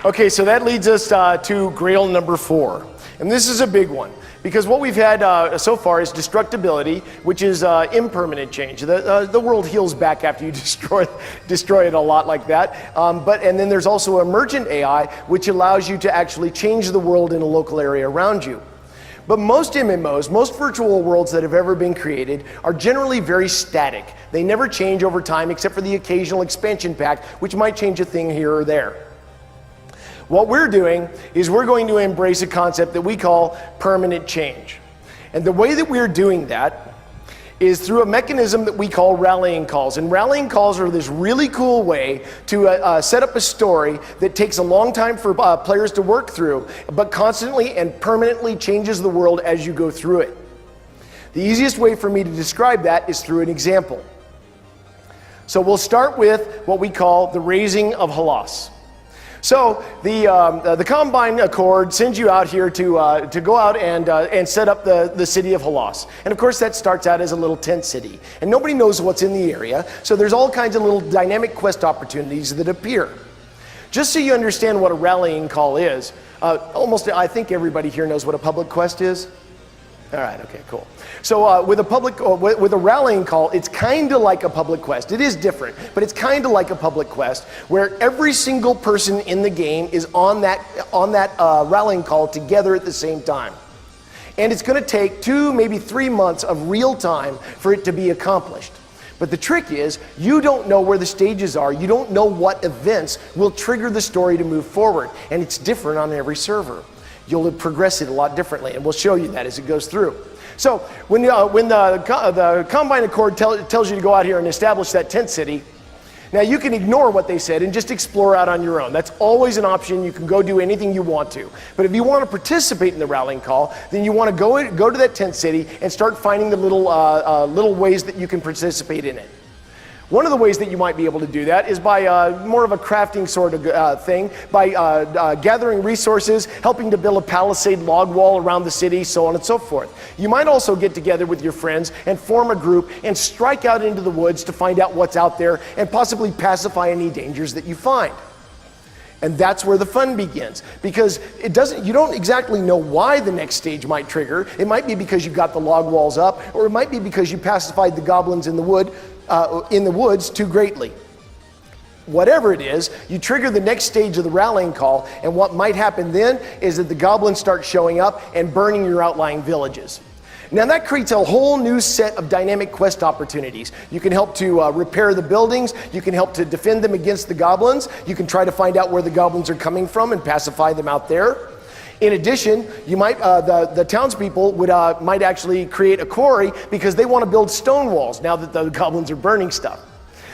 Okay, so that leads us to Grail number 4. And this is a big one, because what we've had so far is destructibility, which is impermanent change. The world heals back after you destroy it a lot like that. And then there's also emergent AI, which allows you to actually change the world in a local area around you. But most MMOs, most virtual worlds that have ever been created, are generally very static. They never change over time except for the occasional expansion pack, which might change a thing here or there. What we're doing is we're going to embrace a concept that we call permanent change. And the way that we're doing that is through a mechanism that we call rallying calls. And rallying calls are this really cool way to set up a story that takes a long time for players to work through, but constantly and permanently changes the world as you go through it. The easiest way for me to describe that is through an example. So we'll start with what we call the raising of Halas. So the Combine Accord sends you out here to go out and set up the city of Halas. And of course that starts out as a little tent city. And nobody knows what's in the area, so there's all kinds of little dynamic quest opportunities that appear. Just so you understand what a rallying call is, I think everybody here knows what a public quest is. All right, okay, cool. So with a rallying call, it's kind of like a public quest. It is different, but it's kind of like a public quest where every single person in the game is on that rallying call together at the same time. And it's going to take 2, maybe 3 months of real time for it to be accomplished. But the trick is, you don't know where the stages are. You don't know what events will trigger the story to move forward. And it's different on every server. You'll progress it a lot differently, and we'll show you that as it goes through. So when the Combine Accord tells you to go out here and establish that tent city, now you can ignore what they said and just explore out on your own. That's always an option. You can go do anything you want to. But if you want to participate in the rallying call, then you want to go to that tent city and start finding the little ways that you can participate in it. One of the ways that you might be able to do that is by more of a crafting sort of thing, by gathering resources, helping to build a palisade log wall around the city, so on and so forth. You might also get together with your friends and form a group and strike out into the woods to find out what's out there and possibly pacify any dangers that you find. And that's where the fun begins, because you don't exactly know why the next stage might trigger. It might be because you got the log walls up, or it might be because you pacified the goblins in the woods too greatly. Whatever it is, you trigger the next stage of the rallying call, and what might happen then is that the goblins start showing up and burning your outlying villages. Now that creates a whole new set of dynamic quest opportunities. You can help to repair the buildings, you can help to defend them against the goblins, you can try to find out where the goblins are coming from and pacify them out there. In addition, you might the townspeople might actually create a quarry because they want to build stone walls now that the goblins are burning stuff.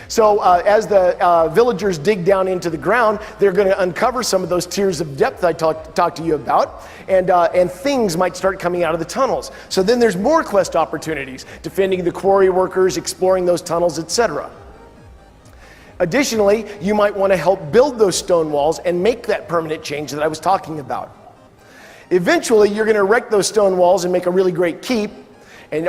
So as the villagers dig down into the ground, they're going to uncover some of those tiers of depth I talked to you about, and things might start coming out of the tunnels. So then there's more quest opportunities, defending the quarry workers, exploring those tunnels, etc. Additionally, you might want to help build those stone walls and make that permanent change that I was talking about. Eventually, you're going to erect those stone walls and make a really great keep,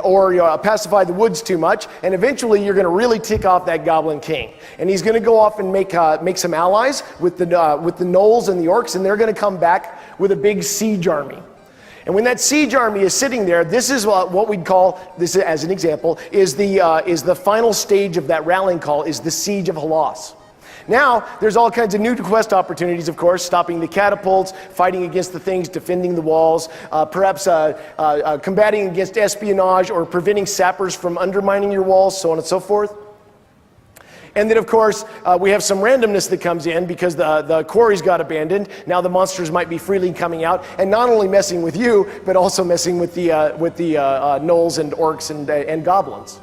or pacify the woods too much, and eventually you're going to really tick off that Goblin King. And he's going to go off and make some allies with the gnolls and the orcs, and they're going to come back with a big siege army. And when that siege army is sitting there, this is what we'd call, this as an example, is the final stage of that rallying call, is the Siege of Halas. Now, there's all kinds of new quest opportunities, of course, stopping the catapults, fighting against the things, defending the walls, perhaps combating against espionage or preventing sappers from undermining your walls, so on and so forth. And then, of course, we have some randomness that comes in because the quarries got abandoned. Now the monsters might be freely coming out and not only messing with you, but also messing with the gnolls and orcs and goblins.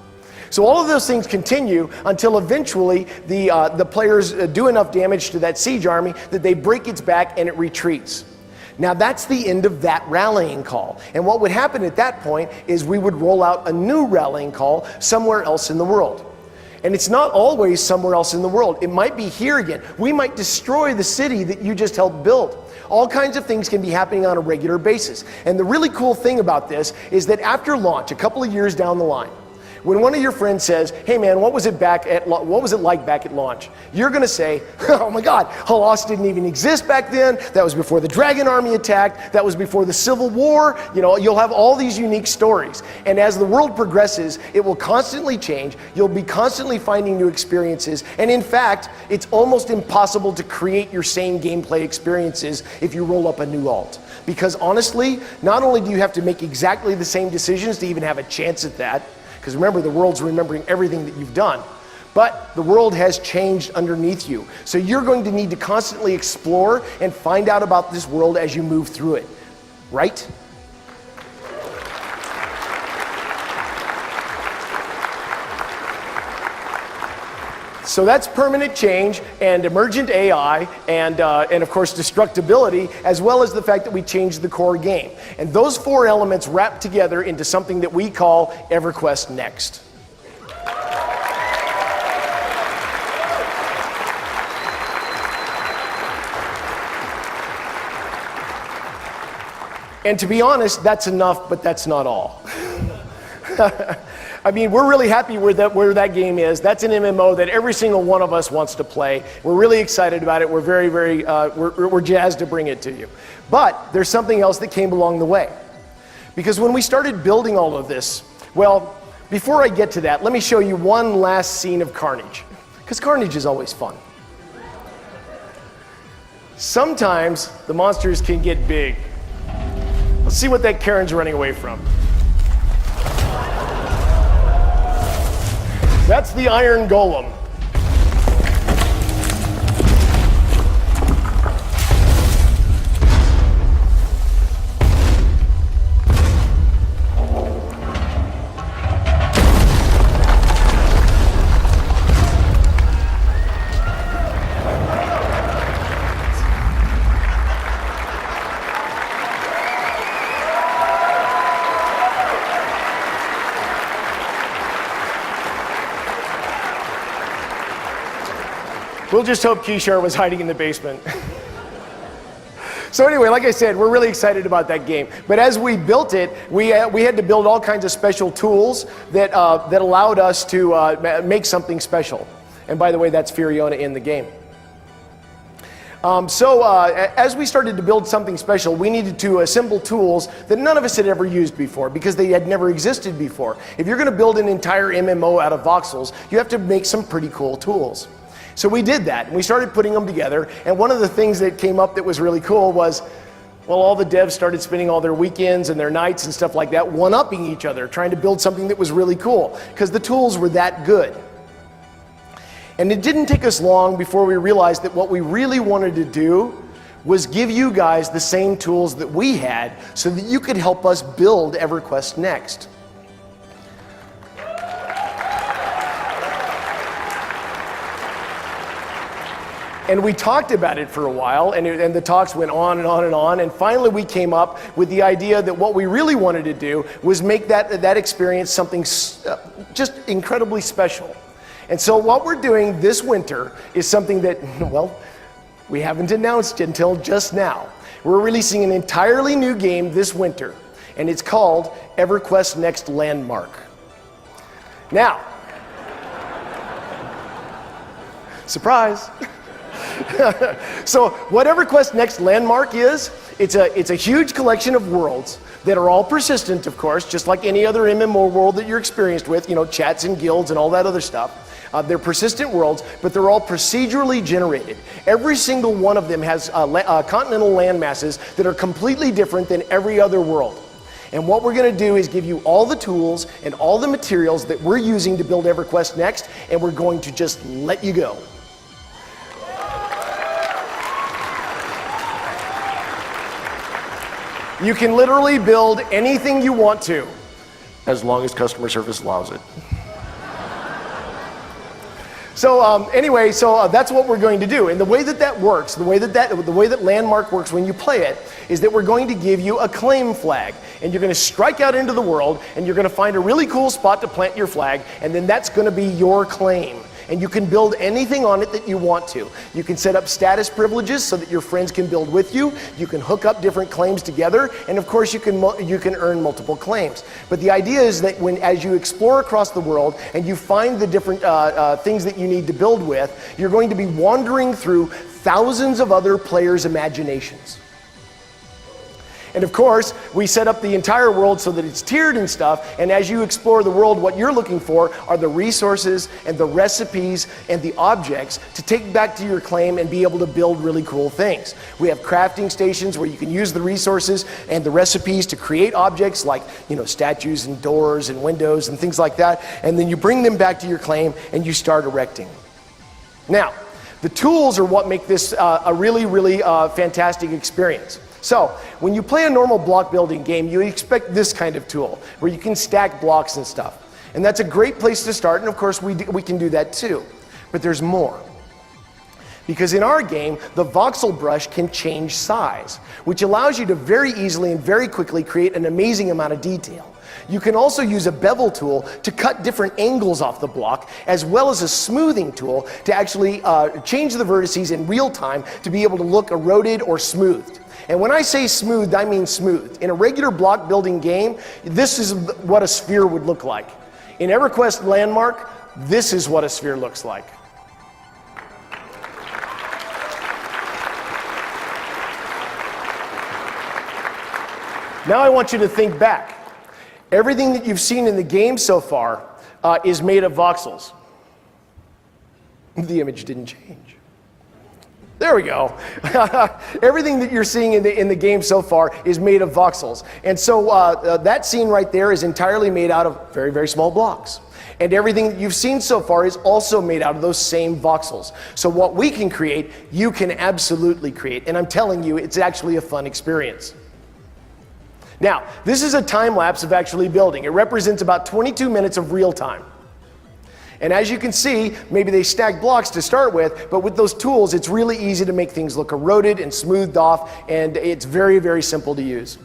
So all of those things continue until eventually the players do enough damage to that siege army that they break its back and it retreats. Now that's the end of that rallying call. And what would happen at that point is we would roll out a new rallying call somewhere else in the world. And it's not always somewhere else in the world. It might be here again. We might destroy the city that you just helped build. All kinds of things can be happening on a regular basis. And the really cool thing about this is that after launch, a couple of years down the line, when one of your friends says, hey man, what was it like back at launch? You're going to say, oh my God, Halas didn't even exist back then. That was before the Dragon Army attacked. That was before the Civil War. You know, you'll have all these unique stories. And as the world progresses, it will constantly change. You'll be constantly finding new experiences. And in fact, it's almost impossible to create your same gameplay experiences if you roll up a new alt. Because honestly, not only do you have to make exactly the same decisions to even have a chance at that, because remember, the world's remembering everything that you've done. But the world has changed underneath you. So you're going to need to constantly explore and find out about this world as you move through it. Right? So that's permanent change and emergent AI and of course destructibility, as well as the fact that we changed the core game. And those four elements wrap together into something that we call EverQuest Next. And to be honest, that's enough, but that's not all. I mean, we're really happy where that game is. That's an MMO that every single one of us wants to play. We're really excited about it. We're we're jazzed to bring it to you. But there's something else that came along the way. Because when we started building all of this, well, before I get to that, let me show you one last scene of Carnage. Because Carnage is always fun. Sometimes the monsters can get big. Let's see what that Karen's running away from. That's the Iron Golem. We'll just hope Kishar was hiding in the basement. So anyway, like I said, we're really excited about that game. But as we built it, we had to build all kinds of special tools that allowed us to make something special. And by the way, that's Fiona in the game. As we started to build something special, we needed to assemble tools that none of us had ever used before because they had never existed before. If you're going to build an entire MMO out of voxels, you have to make some pretty cool tools. So we did that, and we started putting them together, and one of the things that came up that was really cool was, well, all the devs started spending all their weekends and their nights and stuff like that one-upping each other, trying to build something that was really cool, because the tools were that good. And it didn't take us long before we realized that what we really wanted to do was give you guys the same tools that we had so that you could help us build EverQuest Next. And we talked about it for a while, and the talks went on and on and on, and finally we came up with the idea that what we really wanted to do was make that experience something just incredibly special. And so what we're doing this winter is something that, well, we haven't announced until just now. We're releasing an entirely new game this winter, and it's called EverQuest Next Landmark. Now, surprise. So what EverQuest Next Landmark is, it's a huge collection of worlds that are all persistent, of course, just like any other MMO world that you're experienced with, you know, chats and guilds and all that other stuff. They're persistent worlds, but they're all procedurally generated. Every single one of them has continental land masses that are completely different than every other world. And what we're going to do is give you all the tools and all the materials that we're using to build EverQuest Next, and we're going to just let you go. You can literally build anything you want to, as long as customer service allows it. So anyway, that's what we're going to do. And the way that that works, the way that Landmark works when you play it, is that we're going to give you a claim flag. And you're going to strike out into the world, and you're going to find a really cool spot to plant your flag, and then that's going to be your claim. And you can build anything on it that you want to. You can set up status privileges so that your friends can build with you. You can hook up different claims together, and of course you can earn multiple claims. But the idea is that as you explore across the world and you find the different things that you need to build with, you're going to be wandering through thousands of other players' imaginations. And of course, we set up the entire world so that it's tiered and stuff, and as you explore the world, what you're looking for are the resources and the recipes and the objects to take back to your claim and be able to build really cool things. We have crafting stations where you can use the resources and the recipes to create objects like, statues and doors and windows and things like that, and then you bring them back to your claim and you start erecting. Now, the tools are what make this a really, really fantastic experience. So, when you play a normal block building game, you expect this kind of tool, where you can stack blocks and stuff. And that's a great place to start, and of course we can do that too. But there's more. Because in our game, the voxel brush can change size, which allows you to very easily and very quickly create an amazing amount of detail. You can also use a bevel tool to cut different angles off the block, as well as a smoothing tool to actually change the vertices in real time to be able to look eroded or smoothed. And when I say smoothed, I mean smoothed. In a regular block building game, this is what a sphere would look like. In EverQuest Landmark, this is what a sphere looks like. Now I want you to think back. Everything that you've seen in the game so far is made of voxels. The image didn't change. There we go. Everything that you're seeing in the game so far is made of voxels. And so that scene right there is entirely made out of very, very small blocks. And everything that you've seen so far is also made out of those same voxels. So what we can create, you can absolutely create. And I'm telling you, it's actually a fun experience. Now, this is a time lapse of actually building. It represents about 22 minutes of real time. And as you can see, maybe they stack blocks to start with, but with those tools, it's really easy to make things look eroded and smoothed off, and it's very, very simple to use.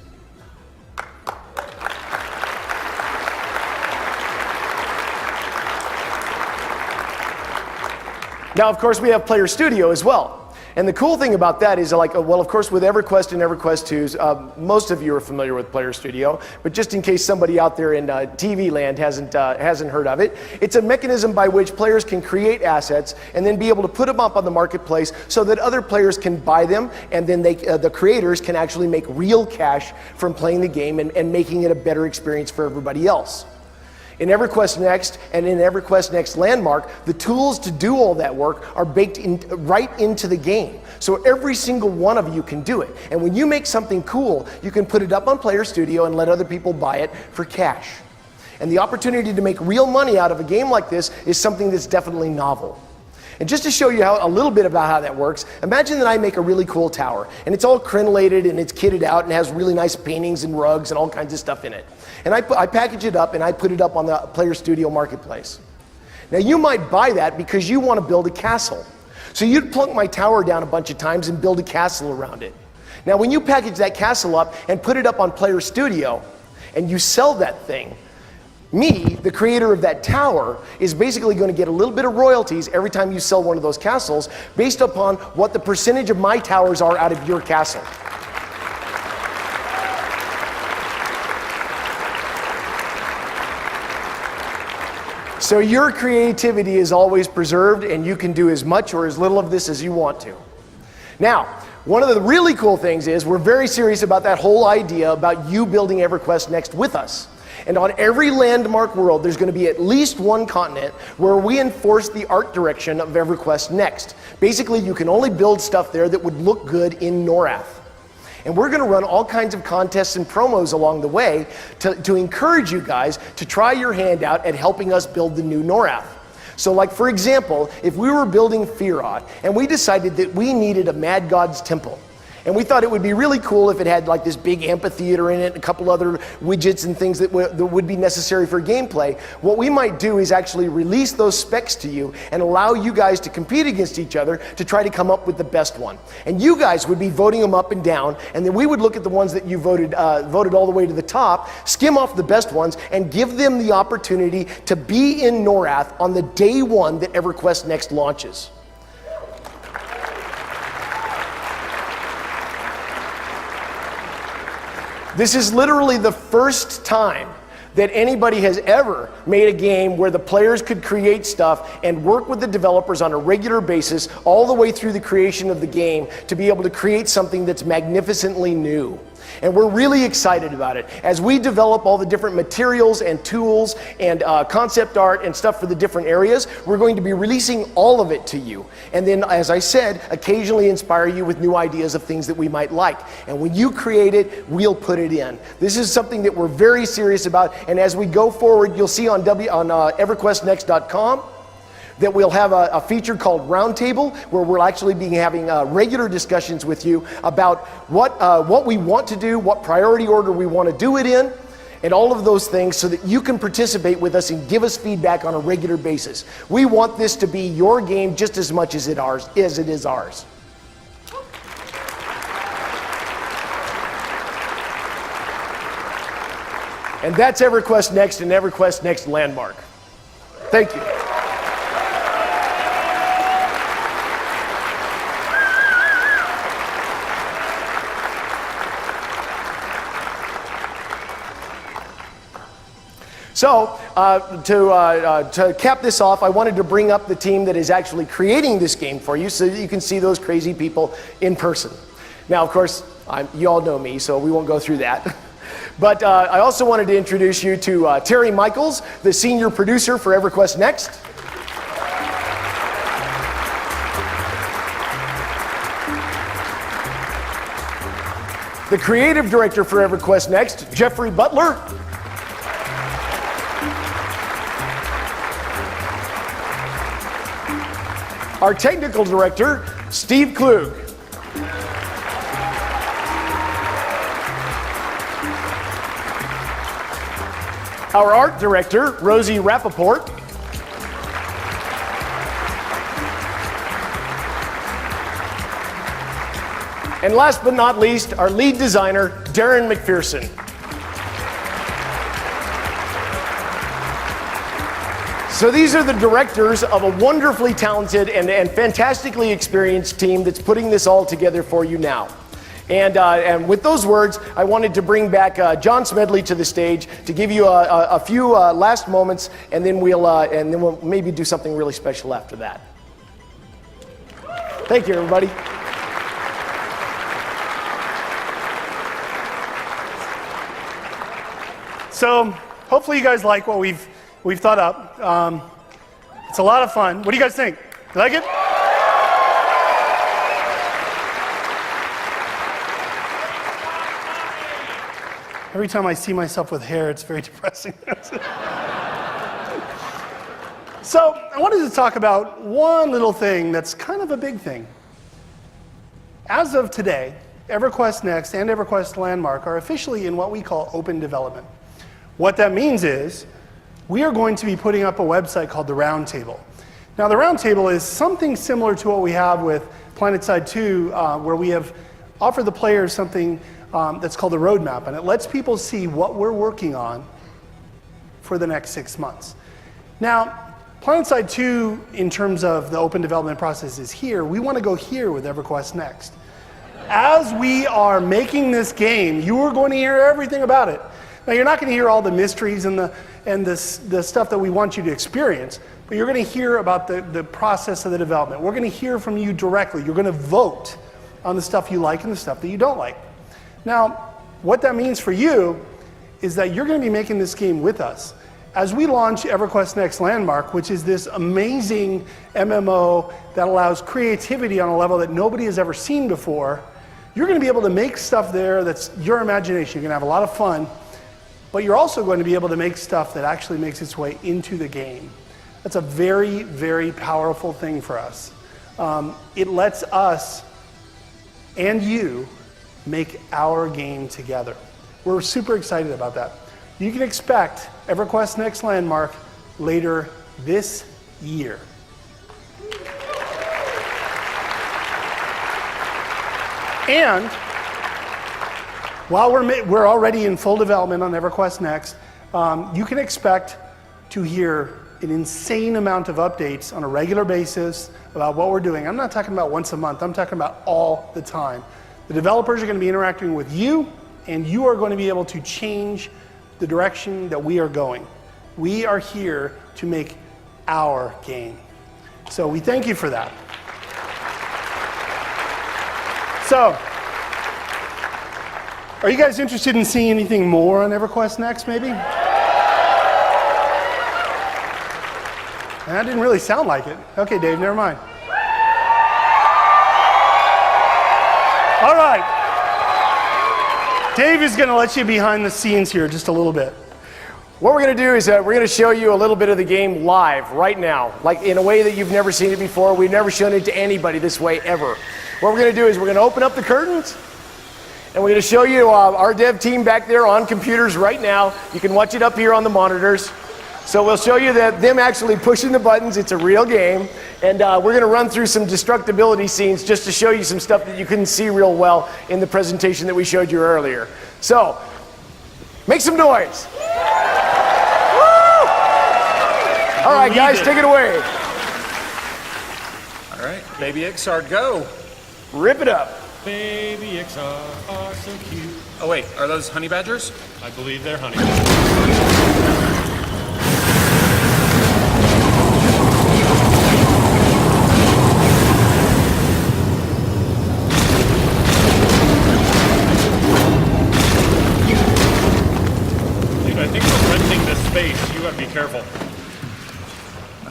Now, of course, we have Player Studio as well. And the cool thing about that is, of course, with EverQuest and EverQuest 2s, most of you are familiar with Player Studio, but just in case somebody out there in TV land hasn't heard of it, it's a mechanism by which players can create assets and then be able to put them up on the marketplace so that other players can buy them, and then the creators can actually make real cash from playing the game and making it a better experience for everybody else. In EverQuest Next and in EverQuest Next Landmark, the tools to do all that work are baked right into the game. So every single one of you can do it. And when you make something cool, you can put it up on Player Studio and let other people buy it for cash. And the opportunity to make real money out of a game like this is something that's definitely novel. And just to show you a little bit about how that works, imagine that I make a really cool tower, and it's all crenellated and it's kitted out and has really nice paintings and rugs and all kinds of stuff in it. And I package it up and I put it up on the Player Studio Marketplace. Now you might buy that because you want to build a castle. So you'd plunk my tower down a bunch of times and build a castle around it. Now when you package that castle up and put it up on Player Studio and you sell that thing, me, the creator of that tower, is basically going to get a little bit of royalties every time you sell one of those castles based upon what the percentage of my towers are out of your castle. So your creativity is always preserved, and you can do as much or as little of this as you want to. Now, one of the really cool things is we're very serious about that whole idea about you building EverQuest Next with us. And on every Landmark world, there's going to be at least one continent where we enforce the art direction of EverQuest Next. Basically, you can only build stuff there that would look good in Norath. And we're going to run all kinds of contests and promos along the way to encourage you guys to try your hand out at helping us build the new Norath. So like, for example, if we were building Firot and we decided that we needed a Mad God's Temple, And we thought it would be really cool if it had like this big amphitheater in it, and a couple other widgets and things that would be necessary for gameplay. What we might do is actually release those specs to you and allow you guys to compete against each other to try to come up with the best one. And you guys would be voting them up and down, and then we would look at the ones that you voted all the way to the top, skim off the best ones, and give them the opportunity to be in NORAD on the day one that EverQuest Next launches. This is literally the first time that anybody has ever made a game where the players could create stuff and work with the developers on a regular basis all the way through the creation of the game to be able to create something that's magnificently new. And we're really excited about it. As we develop all the different materials and tools and concept art and stuff for the different areas, we're going to be releasing all of it to you. And then, as I said, occasionally inspire you with new ideas of things that we might like. And when you create it, we'll put it in. This is something that we're very serious about. And as we go forward, you'll see on EverQuestNext.com that we'll have a feature called Roundtable, where we'll actually be having regular discussions with you about what we want to do, what priority order we want to do it in, and all of those things so that you can participate with us and give us feedback on a regular basis. We want this to be your game just as much as it is ours. And that's EverQuest Next and EverQuest Next Landmark. Thank you. So, to cap this off, I wanted to bring up the team that is actually creating this game for you so that you can see those crazy people in person. Now, of course, you all know me, so we won't go through that. But I also wanted to introduce you to Terry Michaels, the senior producer for EverQuest Next. The creative director for EverQuest Next, Jeffrey Butler. Our technical director, Steve Klug. Our art director, Rosie Rappaport. And last but not least, our lead designer, Darren McPherson. So these are the directors of a wonderfully talented and fantastically experienced team that's putting this all together for you now. And with those words, I wanted to bring back John Smedley to the stage to give you a few last moments, and then we'll maybe do something really special after that. Thank you, everybody. So hopefully you guys like what we've thought up. It's a lot of fun. What do you guys think? You like it? Every time I see myself with hair, it's very depressing. So I wanted to talk about one little thing that's kind of a big thing. As of today, EverQuest Next and EverQuest Landmark are officially in what we call open development. What that means is we are going to be putting up a website called the Roundtable. Now, the Roundtable is something similar to what we have with PlanetSide 2, where we have offered the players something that's called a roadmap, and it lets people see what we're working on for the next 6 months. Now, PlanetSide 2, in terms of the open development process, is here. We want to go here with EverQuest Next. As we are making this game, you are going to hear everything about it. Now, you're not going to hear all the mysteries and the stuff that we want you to experience, but you're going to hear about the process of the development. We're going to hear from you directly. You're going to vote on the stuff you like and the stuff that you don't like. Now, what that means for you is that you're going to be making this game with us. As we launch EverQuest Next Landmark, which is this amazing MMO that allows creativity on a level that nobody has ever seen before, you're going to be able to make stuff there that's your imagination. You're going to have a lot of fun, but you're also going to be able to make stuff that actually makes its way into the game. That's a very, very powerful thing for us. It lets us and you make our game together. We're super excited about that. You can expect EverQuest Next Landmark later this year. And while we're already in full development on EverQuest Next, you can expect to hear an insane amount of updates on a regular basis about what we're doing. I'm not talking about once a month, I'm talking about all the time. The developers are going to be interacting with you, and you are going to be able to change the direction that we are going. We are here to make our game. So we thank you for that. So, are you guys interested in seeing anything more on EverQuest Next, maybe? That didn't really sound like it. Okay, Dave, never mind. All right. Dave is going to let you behind the scenes here just a little bit. What we're going to do is we're going to show you a little bit of the game live right now, like in a way that you've never seen it before. We've never shown it to anybody this way ever. What we're going to do is we're going to open up the curtains, and we're going to show you our dev team back there on computers right now. You can watch it up here on the monitors. So we'll show you them actually pushing the buttons. It's a real game. And we're going to run through some destructibility scenes just to show you some stuff that you couldn't see real well in the presentation that we showed you earlier. So, make some noise. All right, guys, take it away. All right, Baby Ixard, go. Rip it up. Baby Ixard are so cute. Oh, wait, are those honey badgers? I believe they're honey Dude, I think we're renting this space. You gotta be careful.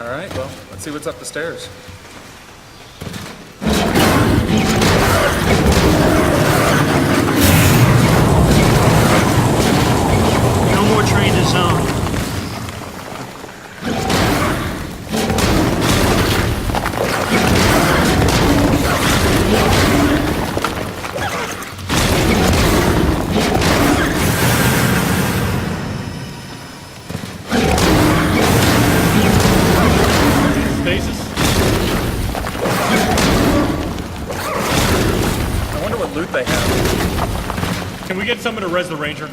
All right, well, let's see what's up the stairs. No more train to zone. Stasis. I wonder what loot they have. Can we get someone to res the ranger?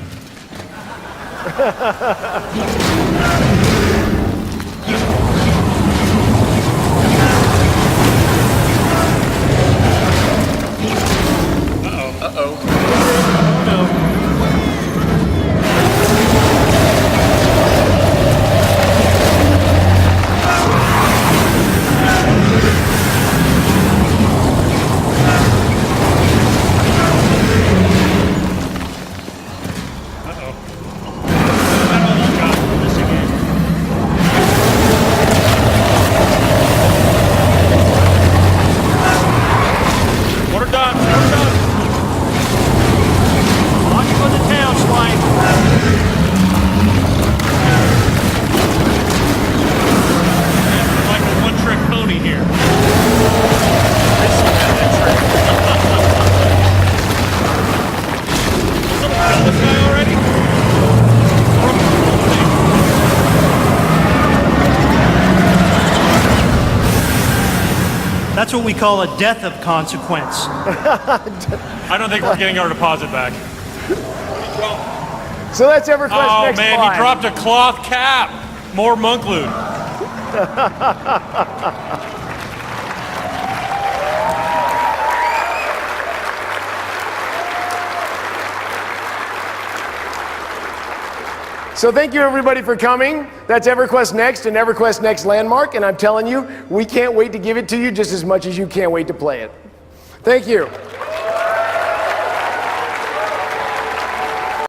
Uh-oh. Water done. Watch for the tail swipe. Like a one-trick pony here. Someone kill this guy already? That's what we call a death of consequence. I don't think we're getting our deposit back. So that's EverQuest Oh Next man, Live. he dropped a cloth cap. More monk loot. So thank you everybody for coming. That's EverQuest Next and EverQuest Next Landmark, and I'm telling you, we can't wait to give it to you just as much as you can't wait to play it. Thank you.